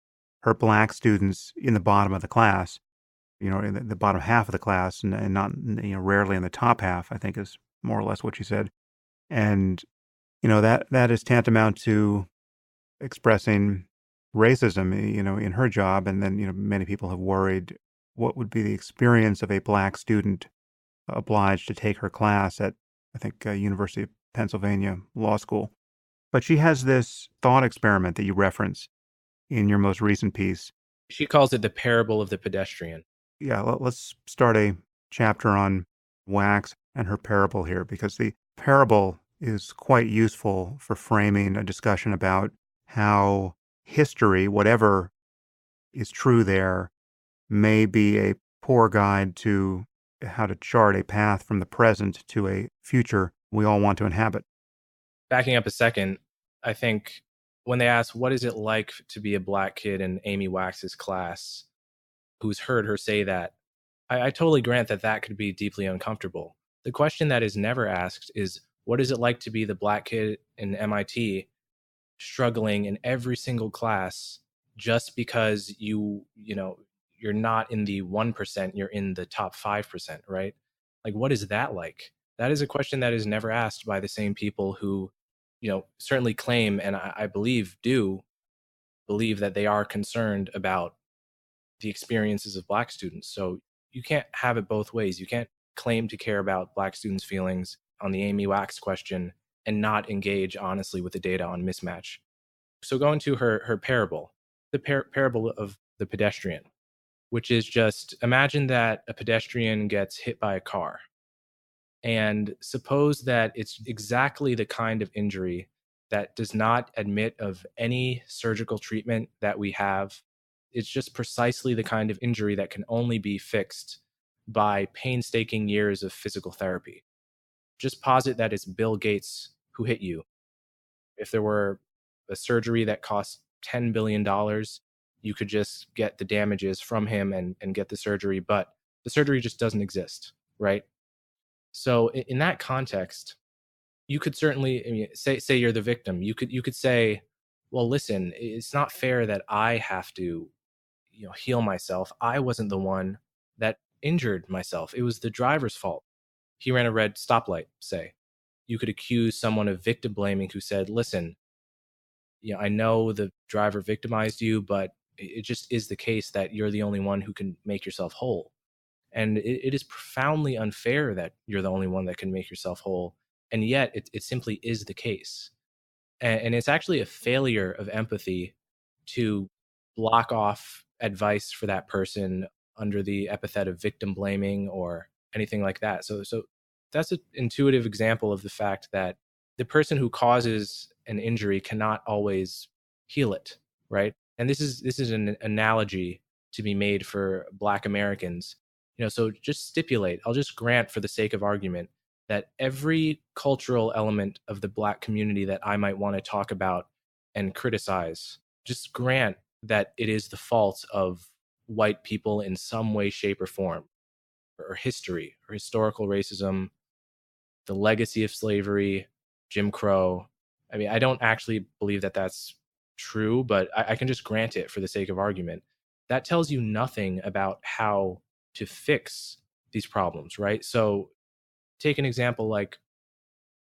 her Black students in the bottom of the class, in the bottom half of the class and not, rarely in the top half, I think is more or less what she said. And, that is tantamount to expressing racism, in her job. And then, many people have worried what would be the experience of a Black student obliged to take her class at, I think, University of Pennsylvania Law School. But she has this thought experiment that you reference in your most recent piece. She calls it the parable of the pedestrian. Yeah, let's start a chapter on Wax and her parable here, because the parable is quite useful for framing a discussion about how history, whatever is true there, may be a poor guide to how to chart a path from the present to a future we all want to inhabit. Backing up a second, I think when they ask, what is it like to be a Black kid in Amy Wax's class, who's heard her say that, I totally grant that that could be deeply uncomfortable. The question that is never asked is, what is it like to be the Black kid in MIT struggling in every single class just because you're not in the 1%, you're in the top 5%, right? Like, what is that like? That is a question that is never asked by the same people who, certainly claim, and I believe do believe that they are concerned about the experiences of Black students. So you can't have it both ways. You can't claim to care about Black students' feelings on the Amy Wax question and not engage honestly with the data on mismatch. So going to her parable, the parable of the pedestrian, which is just imagine that a pedestrian gets hit by a car. And suppose that it's exactly the kind of injury that does not admit of any surgical treatment that we have. It's just precisely the kind of injury that can only be fixed by painstaking years of physical therapy. Just posit that it's Bill Gates who hit you. If there were a surgery that cost $10 billion, you could just get the damages from him and get the surgery, but the surgery just doesn't exist, right? So in that context, you could certainly, I mean, say you're the victim. You could say, well, listen, it's not fair that I have to, heal myself. I wasn't the one that injured myself. It was the driver's fault. He ran a red stoplight, say. You could accuse someone of victim blaming who said, listen, I know the driver victimized you, but it just is the case that you're the only one who can make yourself whole. And it is profoundly unfair that you're the only one that can make yourself whole. And yet it simply is the case. And it's actually a failure of empathy to block off advice for that person under the epithet of victim blaming or anything like that. So that's an intuitive example of the fact that the person who causes an injury cannot always heal it, right? And this is an analogy to be made for Black Americans. So just stipulate, I'll just grant for the sake of argument that every cultural element of the Black community that I might want to talk about and criticize, just grant that it is the fault of white people in some way, shape, or form, or history, or historical racism, the legacy of slavery, Jim Crow. I mean, I don't actually believe that that's true, but I can just grant it for the sake of argument. That tells you nothing about how to fix these problems, right? So take an example like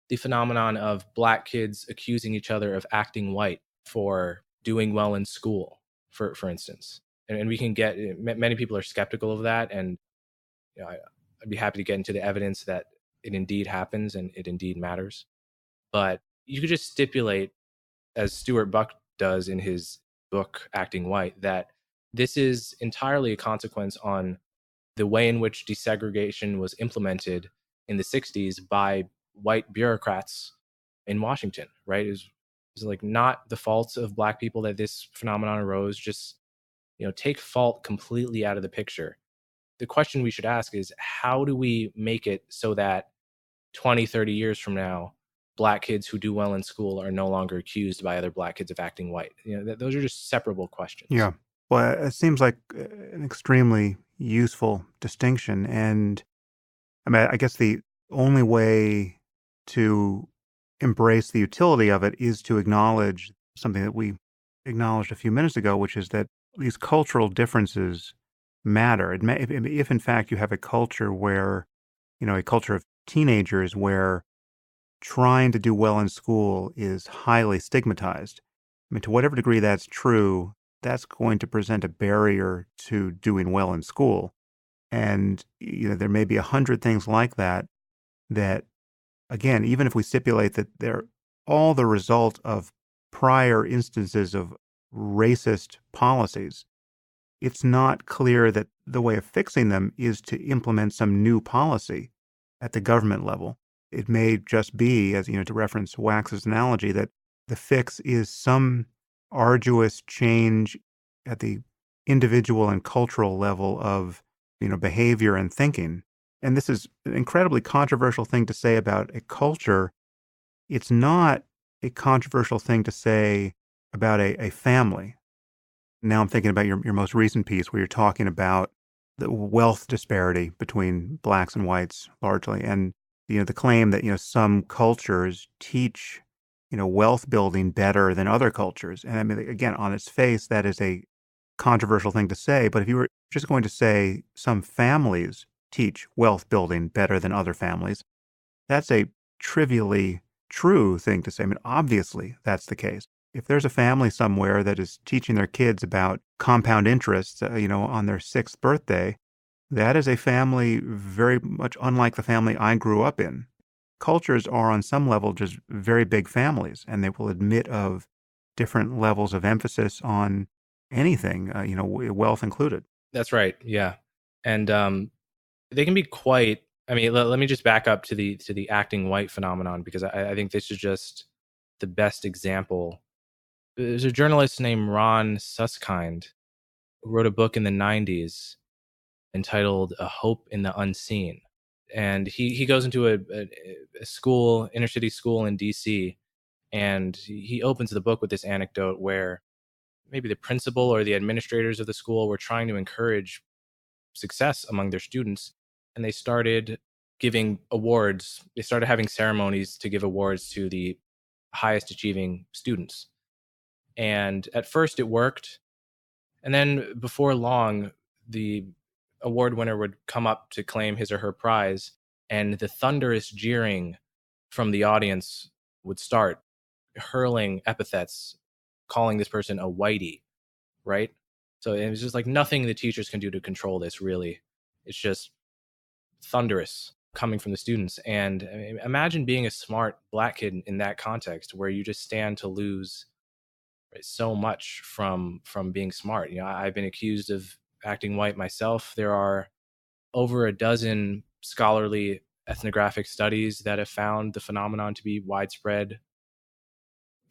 the phenomenon of Black kids accusing each other of acting white for doing well in school, for instance. And we can get, many people are skeptical of that. And I'd be happy to get into the evidence that it indeed happens and it indeed matters. But you could just stipulate, as Stuart Buck does in his book, Acting White, that this is entirely a consequence on the way in which desegregation was implemented in the 60s by white bureaucrats in Washington, right? It's like not the fault of Black people that this phenomenon arose. Just, take fault completely out of the picture. The question we should ask is, how do we make it so that 20, 30 years from now, Black kids who do well in school are no longer accused by other Black kids of acting white? Those are just separable questions. Yeah. Well, it seems like an extremely useful distinction. And I mean, I guess the only way to embrace the utility of it is to acknowledge something that we acknowledged a few minutes ago, which is that these cultural differences matter. If in fact you have a culture where, a culture of teenagers where trying to do well in school is highly stigmatized. I mean, to whatever degree that's true, that's going to present a barrier to doing well in school. And, there may be 100 things like that, again, even if we stipulate that they're all the result of prior instances of racist policies, it's not clear that the way of fixing them is to implement some new policy at the government level. It may just be, as to reference Wax's analogy, that the fix is some arduous change at the individual and cultural level of, behavior and thinking. And this is an incredibly controversial thing to say about a culture. It's not a controversial thing to say about a family. Now I'm thinking about your most recent piece where you're talking about the wealth disparity between Blacks and whites largely, and the claim that some cultures teach wealth building better than other cultures. And I mean, again, on its face, that is a controversial thing to say. But if you were just going to say some families teach wealth building better than other families, that's a trivially true thing to say. I mean, obviously, that's the case. If there's a family somewhere that is teaching their kids about compound interest, on their 6th birthday, That is a family very much unlike the family I grew up in. Cultures are on some level just very big families, and they will admit of different levels of emphasis on anything, wealth included. That's right. Yeah. And they can be quite, I mean, let me just back up to the acting white phenomenon, because I think this is just the best example. There's a journalist named Ron Suskind who wrote a book in the 90s entitled A Hope in the Unseen. And he goes into a school, inner city school in DC, and he opens the book with this anecdote where maybe the principal or the administrators of the school were trying to encourage success among their students, and they started giving awards. They started having ceremonies to give awards to the highest achieving students. And at first it worked, and then before long, the award winner would come up to claim his or her prize, and the thunderous jeering from the audience would start, hurling epithets, calling this person a whitey, right? So it was just like nothing the teachers can do to control this, really. It's just thunderous coming from the students. And imagine being a smart black kid in that context where you just stand to lose, right, so much from being smart. I've been accused of acting white myself. There are over a dozen scholarly ethnographic studies that have found the phenomenon to be widespread.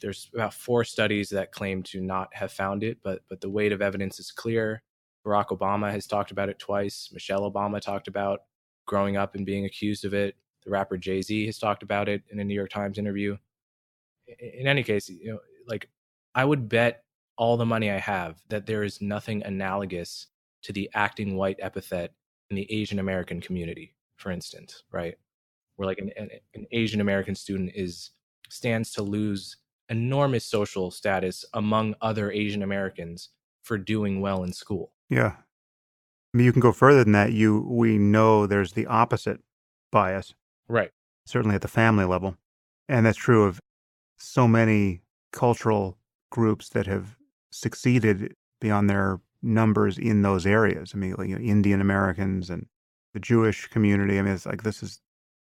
There's about 4 studies that claim to not have found it, but the weight of evidence is clear. Barack Obama has talked about it twice. Michelle Obama talked about growing up and being accused of it. The rapper Jay-Z has talked about it in a New York Times interview. In any case, like, I would bet all the money I have that there is nothing analogous to the acting white epithet in the Asian American community, for instance, right? Where like an Asian American student stands to lose enormous social status among other Asian Americans for doing well in school. Yeah. I mean, you can go further than that. We know there's the opposite bias, Right. certainly at the family level. And that's true of so many cultural groups that have succeeded beyond their numbers in those areas. I mean, like, Indian Americans and the Jewish community. I mean, it's like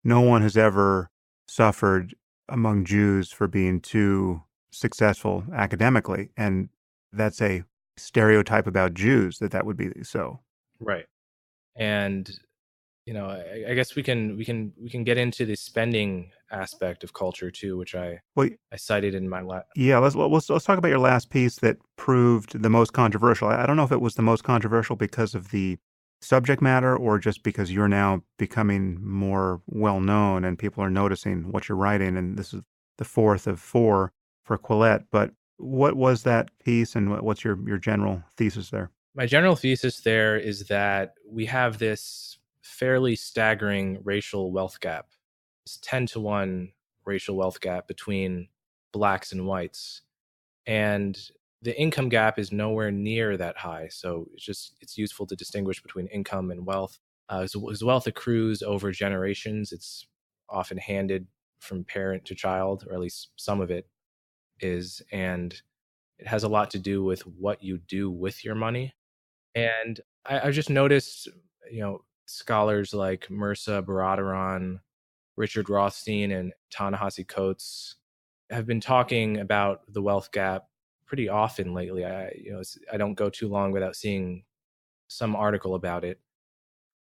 no one has ever suffered among Jews for being too successful academically. And that's a stereotype about Jews that would be so. Right. And I guess we can get into the spending aspect of culture too, which I Well, I cited in my yeah, let's talk about your last piece that proved the most controversial. I don't know if it was the most controversial because of the subject matter or just because you're now becoming more well known and people are noticing what you're writing. And this is the fourth of 4 for Quillette. But what was that piece, and what's your general thesis there? My general thesis there is that we have this fairly staggering racial wealth gap. It's 10-to-1 racial wealth gap between blacks and whites. And the income gap is nowhere near that high. So it's useful to distinguish between income and wealth. As wealth accrues over generations, it's often handed from parent to child, or at least some of it is. And it has a lot to do with what you do with your money. And I've just noticed, scholars like Mirza Baradaran, Richard Rothstein, and Ta-Nehisi Coates have been talking about the wealth gap pretty often lately. I don't go too long without seeing some article about it.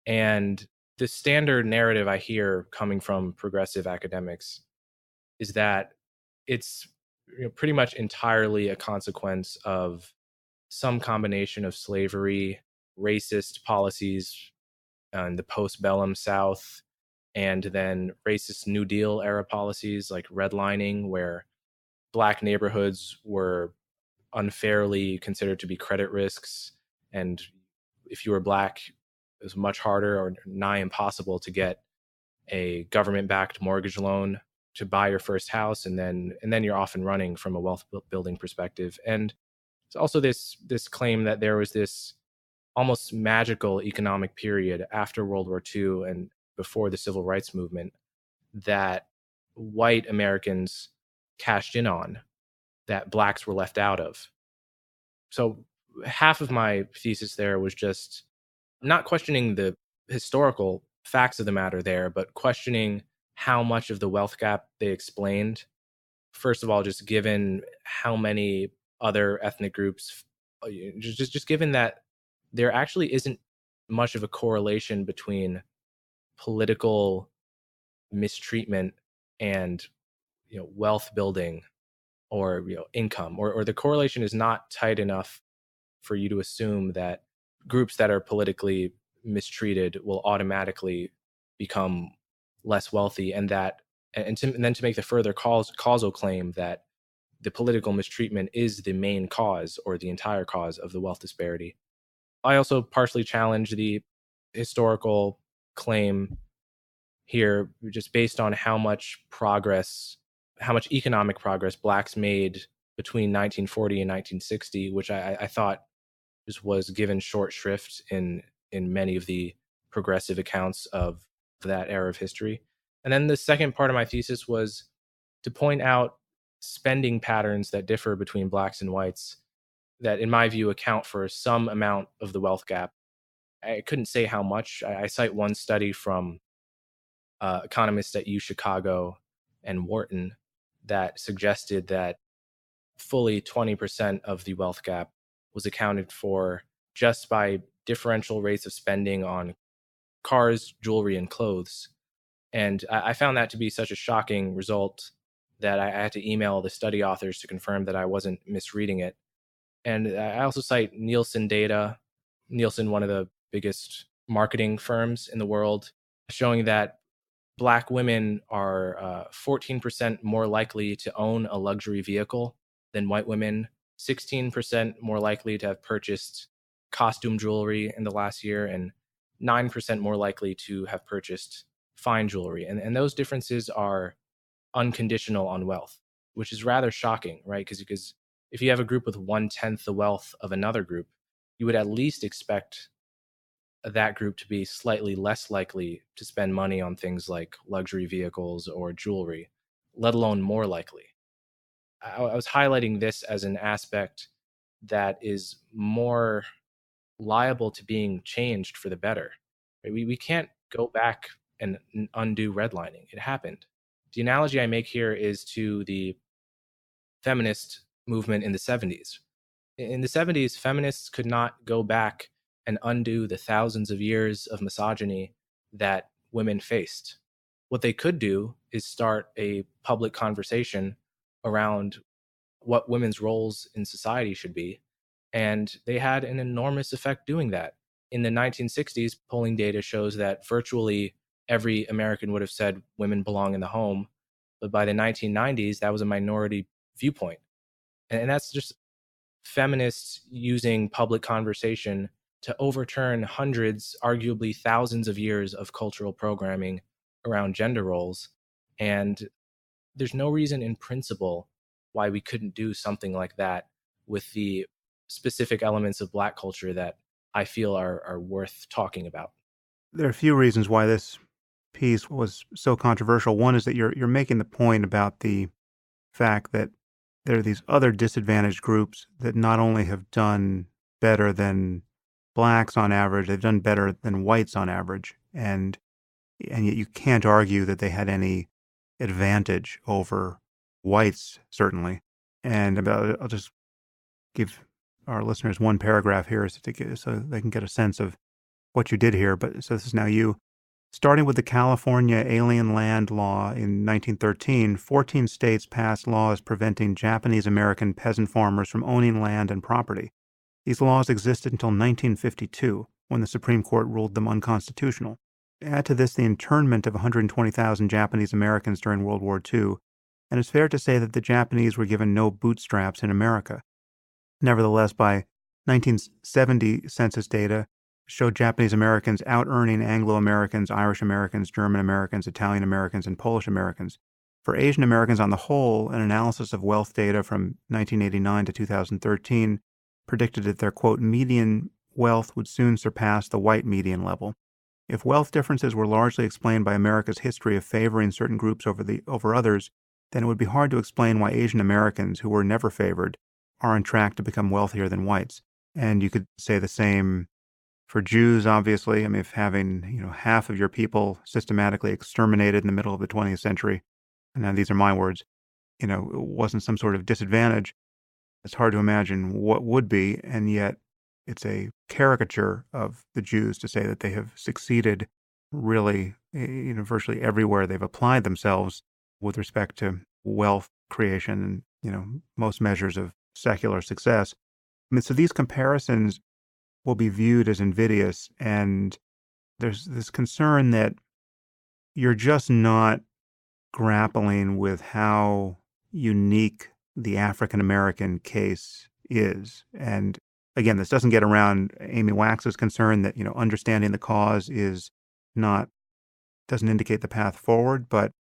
And the standard narrative I hear coming from progressive academics is that it's pretty much entirely a consequence of some combination of slavery, racist policies in the postbellum South, and then racist New Deal era policies like redlining, where black neighborhoods were unfairly considered to be credit risks. And if you were black, it was much harder or nigh impossible to get a government backed mortgage loan to buy your first house. And then you're off and running from a wealth building perspective. And it's also this claim that there was this almost magical economic period after World War II and before the civil rights movement that white Americans cashed in on, that blacks were left out of. So half of my thesis there was just not questioning the historical facts of the matter there, but questioning how much of the wealth gap they explained. First of all, just given how many other ethnic groups, just given that there actually isn't much of a correlation between political mistreatment and wealth building or income, or the correlation is not tight enough for you to assume that groups that are politically mistreated will automatically become less wealthy, and then to make the further causal claim that the political mistreatment is the main cause or the entire cause of the wealth disparity. I also partially challenge the historical claim here, just based on how much economic progress blacks made between 1940 and 1960, which I thought just was given short shrift in many of the progressive accounts of that era of history. And then the second part of my thesis was to point out spending patterns that differ between blacks and whites that, in my view, account for some amount of the wealth gap. I couldn't say how much. I cite one study from economists at U Chicago and Wharton that suggested that fully 20% of the wealth gap was accounted for just by differential rates of spending on cars, jewelry, and clothes. And I found that to be such a shocking result that I had to email the study authors to confirm that I wasn't misreading it. And I also cite Nielsen data, Nielsen, one of the biggest marketing firms in the world, showing that Black women are 14% more likely to own a luxury vehicle than white women, 16% more likely to have purchased costume jewelry in the last year, and 9% more likely to have purchased fine jewelry. And those differences are unconditional on wealth, which is rather shocking, right? Because if you have a group with 1/10 the wealth of another group, you would at least expect that group to be slightly less likely to spend money on things like luxury vehicles or jewelry, let alone more likely. I was highlighting this as an aspect that is more liable to being changed for the better. Right? We can't go back and undo redlining. It happened. The analogy I make here is to the feminist movement in the 70s. In the 70s, feminists could not go back and undo the thousands of years of misogyny that women faced. What they could do is start a public conversation around what women's roles in society should be. And they had an enormous effect doing that. In the 1960s, polling data shows that virtually every American would have said women belong in the home. But by the 1990s, that was a minority viewpoint. And that's just feminists using public conversation to overturn hundreds, arguably thousands of years of cultural programming around gender roles. And there's no reason in principle why we couldn't do something like that with the specific elements of Black culture that I feel are worth talking about. There are a few reasons why this piece was so controversial. One is that you're making the point about the fact that there are these other disadvantaged groups that not only have done better than blacks on average, they've done better than whites on average, and yet you can't argue that they had any advantage over whites, certainly. And I'll just give our listeners one paragraph here so they can get a sense of what you did here. But so this is now you. Starting with the California Alien Land Law in 1913, 14 states passed laws preventing Japanese American peasant farmers from owning land and property. These laws existed until 1952, when the Supreme Court ruled them unconstitutional. Add to this the internment of 120,000 Japanese Americans during World War II, and it's fair to say that the Japanese were given no bootstraps in America. Nevertheless, by 1970 census data showed Japanese Americans out-earning Anglo-Americans, Irish Americans, German Americans, Italian Americans, and Polish Americans. For Asian Americans on the whole, an analysis of wealth data from 1989 to 2013 predicted that their, quote, median wealth would soon surpass the white median level. If wealth differences were largely explained by America's history of favoring certain groups over others, then it would be hard to explain why Asian Americans, who were never favored, are on track to become wealthier than whites. And you could say the same For Jews, obviously, I mean, if having, half of your people systematically exterminated in the middle of the 20th century, and now these are my words, it wasn't some sort of disadvantage, it's hard to imagine what would be, and yet it's a caricature of the Jews to say that they have succeeded really, virtually everywhere they've applied themselves with respect to wealth creation and, most measures of secular success. I mean, so these comparisons will be viewed as invidious, and there's this concern that you're just not grappling with how unique the African American case is. And again, this doesn't get around Amy Wax's concern that, understanding the cause is not, doesn't indicate the path forward, but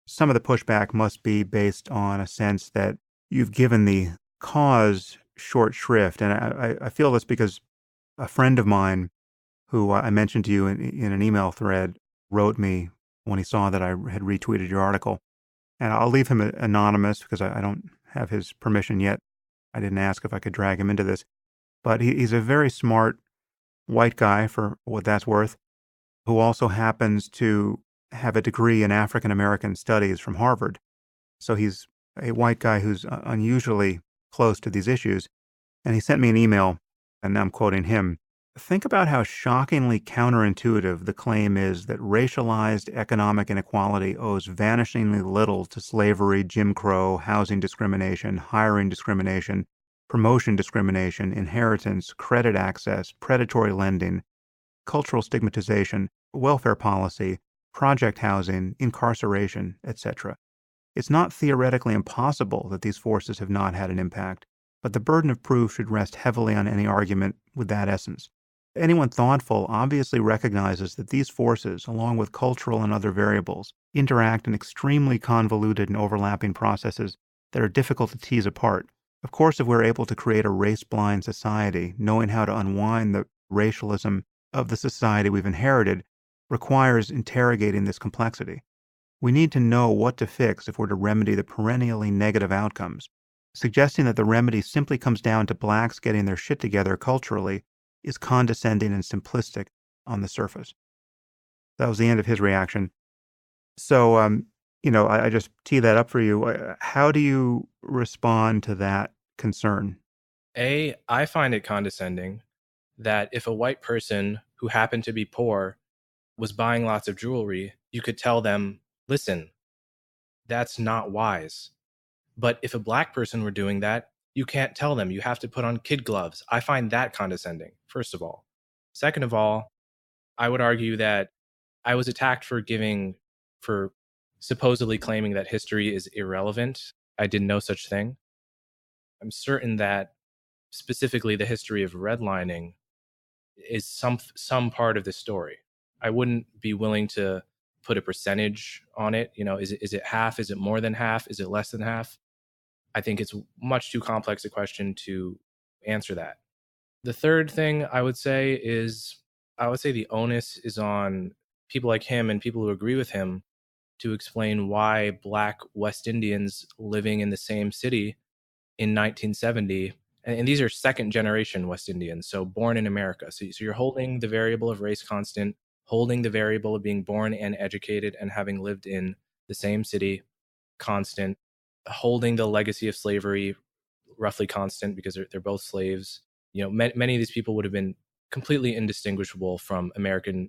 some of the pushback must be based on a sense that you've given the cause short shrift. And I feel this because a friend of mine who I mentioned to you in an email thread wrote me when he saw that I had retweeted your article. And I'll leave him anonymous because I don't have his permission yet. I didn't ask if I could drag him into this. But he's a very smart white guy, for what that's worth, who also happens to have a degree in African American studies from Harvard. So he's a white guy who's unusually close to these issues. And he sent me an email, and I'm quoting him. Think about how shockingly counterintuitive the claim is that racialized economic inequality owes vanishingly little to slavery, Jim Crow, housing discrimination, hiring discrimination, promotion discrimination, inheritance, credit access, predatory lending, cultural stigmatization, welfare policy, project housing, incarceration, etc. It's not theoretically impossible that these forces have not had an impact, but the burden of proof should rest heavily on any argument with that essence. Anyone thoughtful obviously recognizes that these forces, along with cultural and other variables, interact in extremely convoluted and overlapping processes that are difficult to tease apart. Of course, if we're able to create a race-blind society, knowing how to unwind the racialism of the society we've inherited requires interrogating this complexity. We need to know what to fix if we're to remedy the perennially negative outcomes. Suggesting that the remedy simply comes down to blacks getting their shit together culturally is condescending and simplistic on the surface. That was the end of his reaction. So, I just tee that up for you. How do you respond to that concern? I find it condescending that if a white person who happened to be poor was buying lots of jewelry, you could tell them, listen, that's not wise. But if a black person were doing that, you can't tell them. You have to put on kid gloves. I find that condescending, first of all. Second of all, I would argue that I was attacked for supposedly claiming that history is irrelevant. I did no such thing. I'm certain that specifically the history of redlining is some part of the story. I wouldn't be willing to put a percentage on it. Is it half? Is it more than half? Is it less than half? I think it's much too complex a question to answer that. The third thing I would say is the onus is on people like him and people who agree with him to explain why Black West Indians living in the same city in 1970, and these are second generation West Indians, so born in America. So you're holding the variable of race constant, holding the variable of being born and educated and having lived in the same city constant, holding the legacy of slavery roughly constant because they're both slaves. Many of these people would have been completely indistinguishable from American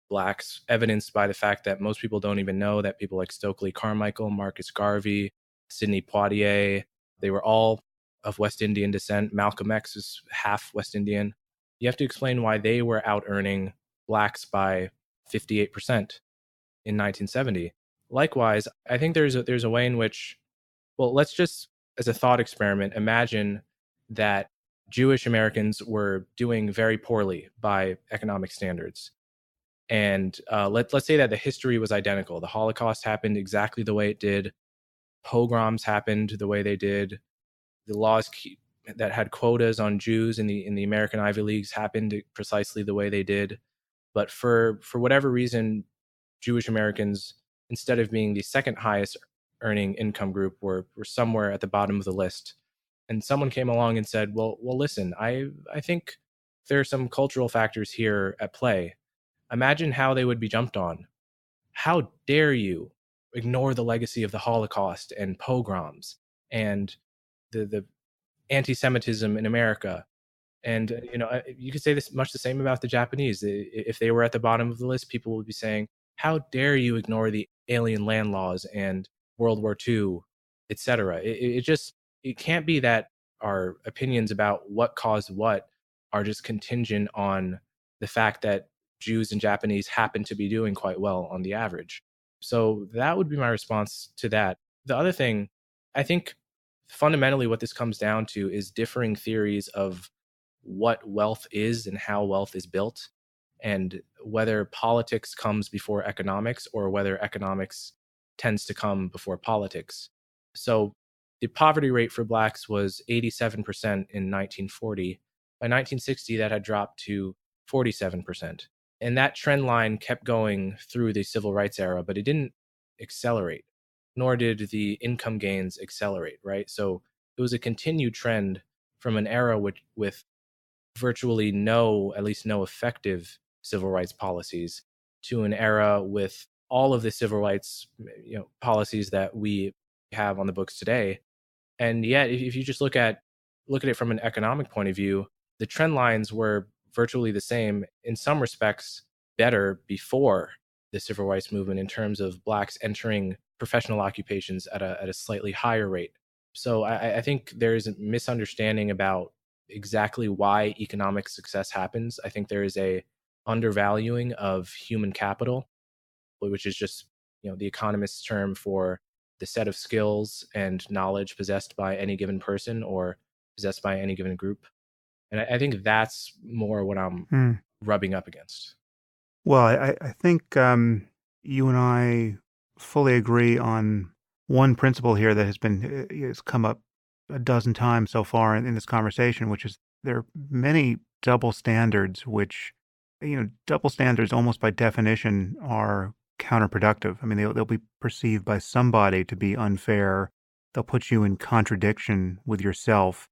blacks, evidenced by the fact that most people don't even know that people like Stokely Carmichael, Marcus Garvey, Sidney Poitier, they were all of West Indian descent. Malcolm X is half West Indian. You have to explain why they were out earning blacks by 58% in 1970. Likewise, I think there's a way in which, well, let's just, as a thought experiment, imagine that Jewish Americans were doing very poorly by economic standards. And let's say that the history was identical. The Holocaust happened exactly the way it did. Pogroms happened the way they did. The laws that had quotas on Jews in the American Ivy Leagues happened precisely the way they did. But for whatever reason, Jewish Americans, instead of being the second highest earning income group, were somewhere at the bottom of the list. And someone came along and said, well, listen, I think there are some cultural factors here at play. Imagine how they would be jumped on. How dare you ignore the legacy of the Holocaust and pogroms and the anti-Semitism in America? And you could say this much the same about the Japanese. If they were at the bottom of the list, people would be saying, "How dare you ignore the alien land laws and World War II, etc." It just it can't be that our opinions about what caused what are just contingent on the fact that Jews and Japanese happen to be doing quite well on the average. So that would be my response to that. The other thing, I think fundamentally what this comes down to is differing theories of what wealth is and how wealth is built, and whether politics comes before economics or whether economics tends to come before politics. So the poverty rate for blacks was 87% in 1940. By 1960, that had dropped to 47%. And that trend line kept going through the civil rights era, but it didn't accelerate, nor did the income gains accelerate, right? So it was a continued trend from an era with virtually no, at least no effective civil rights policies, to an era with all of the civil rights policies that we have on the books today. And yet, if you just look at it from an economic point of view, the trend lines were virtually the same, in some respects better before the civil rights movement, in terms of blacks entering professional occupations at a slightly higher rate. So I think there is a misunderstanding about exactly why economic success happens. I think there is a undervaluing of human capital, which is just the economist's term for the set of skills and knowledge possessed by any given person or possessed by any given group. And I think that's more what I'm Hmm. rubbing up against. Well, I think you and I fully agree on one principle here that has come up a dozen times so far in this conversation, which is there are many double standards, which double standards almost by definition are counterproductive. I mean, they'll be perceived by somebody to be unfair. They'll put you in contradiction with yourself.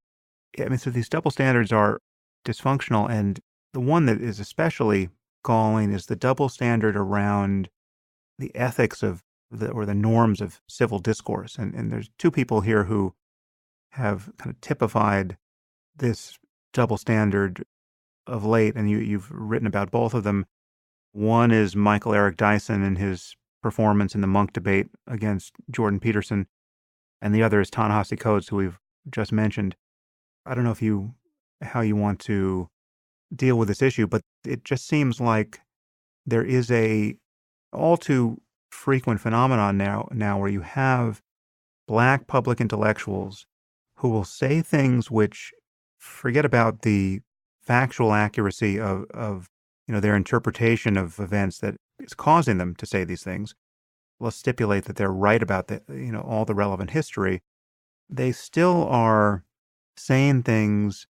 I mean, so these double standards are dysfunctional, and the one that is especially galling is the double standard around the ethics of or the norms of civil discourse. And there's two people here who have kind of typified this double standard of late, and you've written about both of them. One is Michael Eric Dyson and his performance in the Monk debate against Jordan Peterson, and the other is Ta-Nehisi Coates, who we've just mentioned. I don't know how you want to deal with this issue, but it just seems like there is a all too frequent phenomenon now where you have black public intellectuals who will say things which forget about the factual accuracy of their interpretation of events that is causing them to say these things. Let's stipulate that they're right about all the relevant history. They still are saying things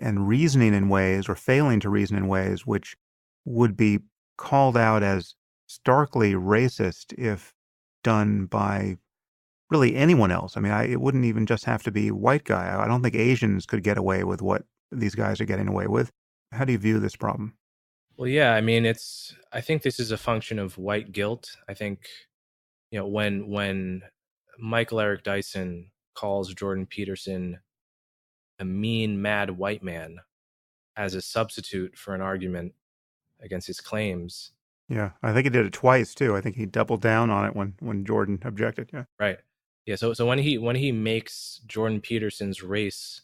and reasoning in ways or failing to reason in ways which would be called out as starkly racist if done by really anyone else. I mean, it wouldn't even just have to be white guy. I don't think Asians could get away with what these guys are getting away with. How do you view this problem? Well, yeah, I mean, I think this is a function of white guilt. I think, when Michael Eric Dyson calls Jordan Peterson a mean, mad white man as a substitute for an argument against his claims. Yeah, I think he did it twice too. I think he doubled down on it when Jordan objected. Yeah. Right. Yeah. So when he makes Jordan Peterson's race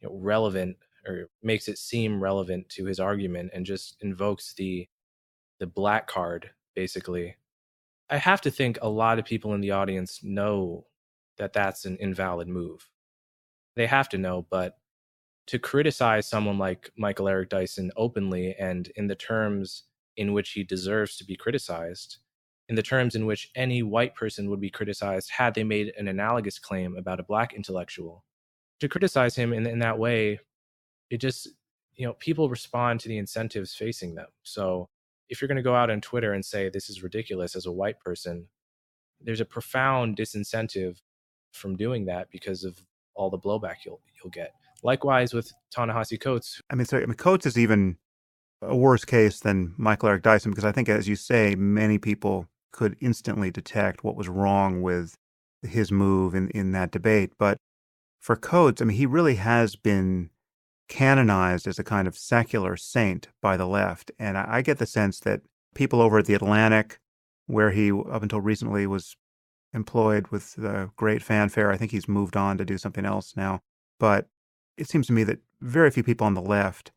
relevant, or makes it seem relevant to his argument, and just invokes the black card, basically, I have to think a lot of people in the audience know that that's an invalid move. They have to know, but to criticize someone like Michael Eric Dyson openly and in the terms in which he deserves to be criticized, in the terms in which any white person would be criticized had they made an analogous claim about a black intellectual, to criticize him in that way, it just, people respond to the incentives facing them. So if you're going to go out on Twitter and say this is ridiculous as a white person, there's a profound disincentive from doing that because of all the blowback you'll get. Likewise with Ta-Nehisi Coates. Coates is even a worse case than Michael Eric Dyson, because I think, as you say, many people could instantly detect what was wrong with his move in that debate. But for Coates, he really has been canonized as a kind of secular saint by the left. And I get the sense that people over at The Atlantic, where he, up until recently, was employed with great fanfare, I think he's moved on to do something else now. But it seems to me that very few people on the left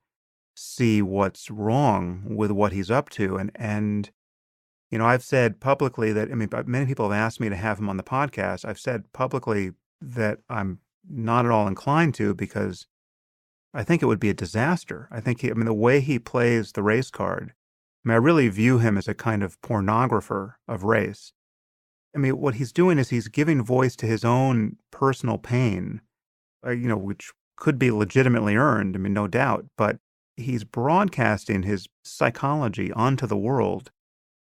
see what's wrong with what he's up to. And I've said publicly that, many people have asked me to have him on the podcast. I've said publicly that I'm not at all inclined to, because I think it would be a disaster. I think the way he plays the race card, I really view him as a kind of pornographer of race. What he's doing is he's giving voice to his own personal pain, which could be legitimately earned, no doubt, but he's broadcasting his psychology onto the world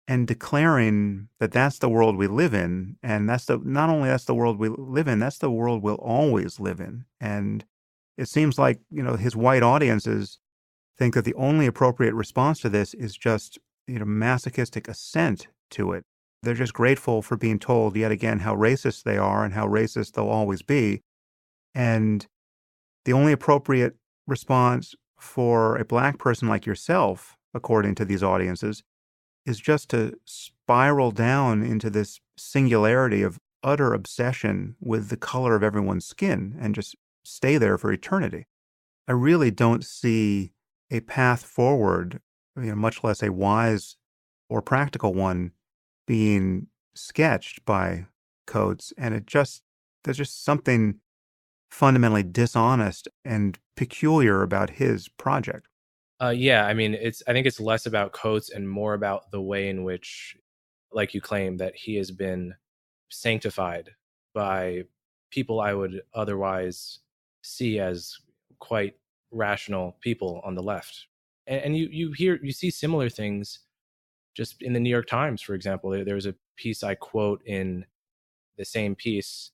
and declaring that that's the world we live in, and not only that's the world we live in, that's the world we'll always live in. And it seems like, his white audiences think that the only appropriate response to this is just, masochistic assent to it. They're just grateful for being told yet again how racist they are and how racist they'll always be. And the only appropriate response for a black person like yourself, according to these audiences, is just to spiral down into this singularity of utter obsession with the color of everyone's skin and just stay there for eternity. I really don't see a path forward, much less a wise or practical one, being sketched by Coates. And there's just something fundamentally dishonest and peculiar about his project. Yeah, I think it's less about Coates and more about the way in which, like you claim, that he has been sanctified by people I would otherwise see as quite rational people on the left. And you see similar things just in the New York Times, for example. There's a piece I quote in the same piece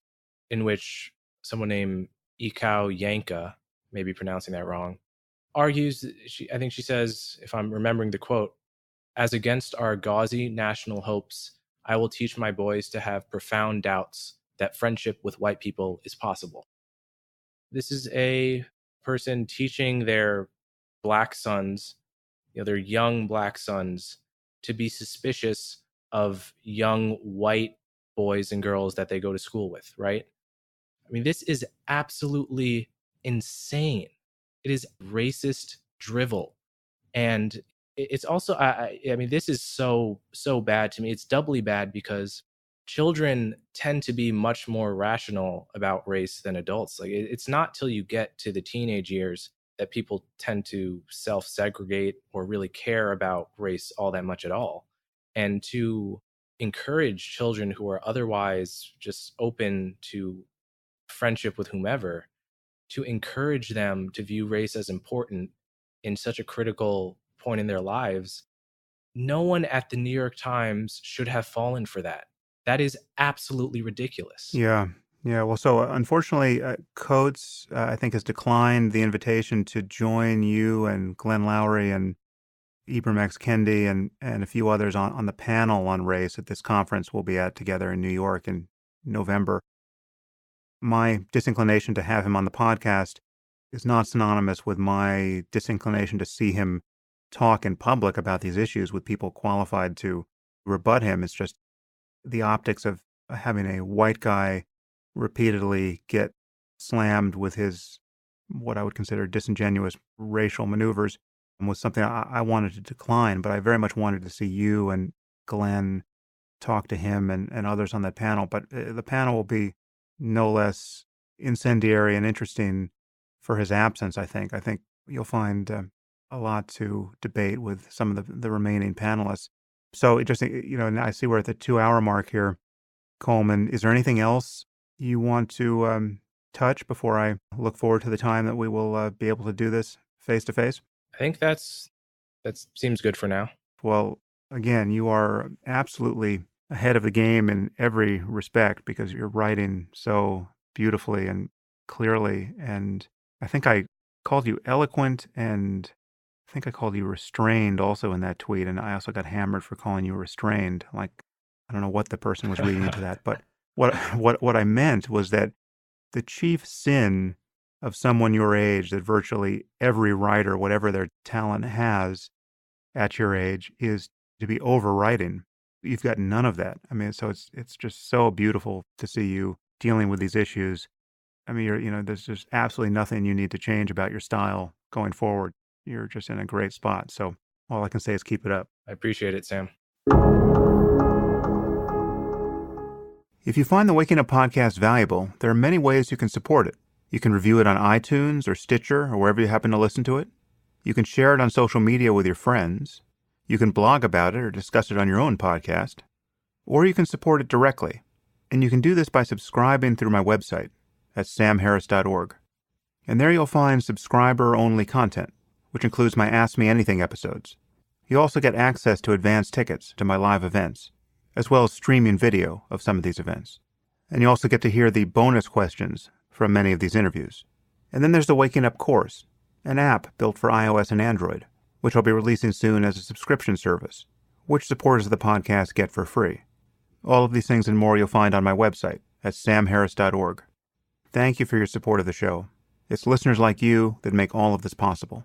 in which someone named Ikao Yanka, maybe pronouncing that wrong, argues, I think she says, if I'm remembering the quote, "As against our gauzy national hopes, I will teach my boys to have profound doubts that friendship with white people is possible." This is a person teaching their black sons, their young black sons, to be suspicious of young white boys and girls that they go to school with, right? This is absolutely insane. It is racist drivel. And it's also, this is so bad to me. It's doubly bad because children tend to be much more rational about race than adults. Like, it's not till you get to the teenage years that people tend to self-segregate or really care about race all that much at all. And to encourage children who are otherwise just open to friendship with whomever, to encourage them to view race as important in such a critical point in their lives, no one at the New York Times should have fallen for that. That is absolutely ridiculous. Yeah. Yeah. Well, so unfortunately, Coates, I think, has declined the invitation to join you and Glenn Lowry and Ibram X. Kendi and a few others on the panel on race at this conference we'll be at together in New York in November. My disinclination to have him on the podcast is not synonymous with my disinclination to see him talk in public about these issues with people qualified to rebut him. It's just the optics of having a white guy repeatedly get slammed with his, what I would consider, disingenuous racial maneuvers was something I wanted to decline, but I very much wanted to see you and Glenn talk to him and others on that panel. But the panel will be no less incendiary and interesting for his absence, I think. I think you'll find a lot to debate with some of the remaining panelists. So it just, I see we're at the 2-hour mark here. Coleman, is there anything else you want to touch before I look forward to the time that we will be able to do this face to face? I think that seems good for now. Well, again, you are absolutely ahead of the game in every respect because you're writing so beautifully and clearly. And I think I called you eloquent, and I think I called you restrained also in that tweet, and I also got hammered for calling you restrained. Like, I don't know what the person was reading into that, but what I meant was that the chief sin of someone your age that virtually every writer, whatever their talent has at your age, is to be overwriting. You've got none of that. I mean, so it's just so beautiful to see you dealing with these issues. I mean, there's just absolutely nothing you need to change about your style going forward. You're just in a great spot. So all I can say is keep it up. I appreciate it, Sam. If you find the Waking Up podcast valuable, there are many ways you can support it. You can review it on iTunes or Stitcher or wherever you happen to listen to it. You can share it on social media with your friends. You can blog about it or discuss it on your own podcast. Or you can support it directly. And you can do this by subscribing through my website at samharris.org. And there you'll find subscriber-only content, which includes my Ask Me Anything episodes. You also get access to advance tickets to my live events, as well as streaming video of some of these events. And you also get to hear the bonus questions from many of these interviews. And then there's the Waking Up course, an app built for iOS and Android, which I'll be releasing soon as a subscription service, which supporters of the podcast get for free. All of these things and more you'll find on my website at samharris.org. Thank you for your support of the show. It's listeners like you that make all of this possible.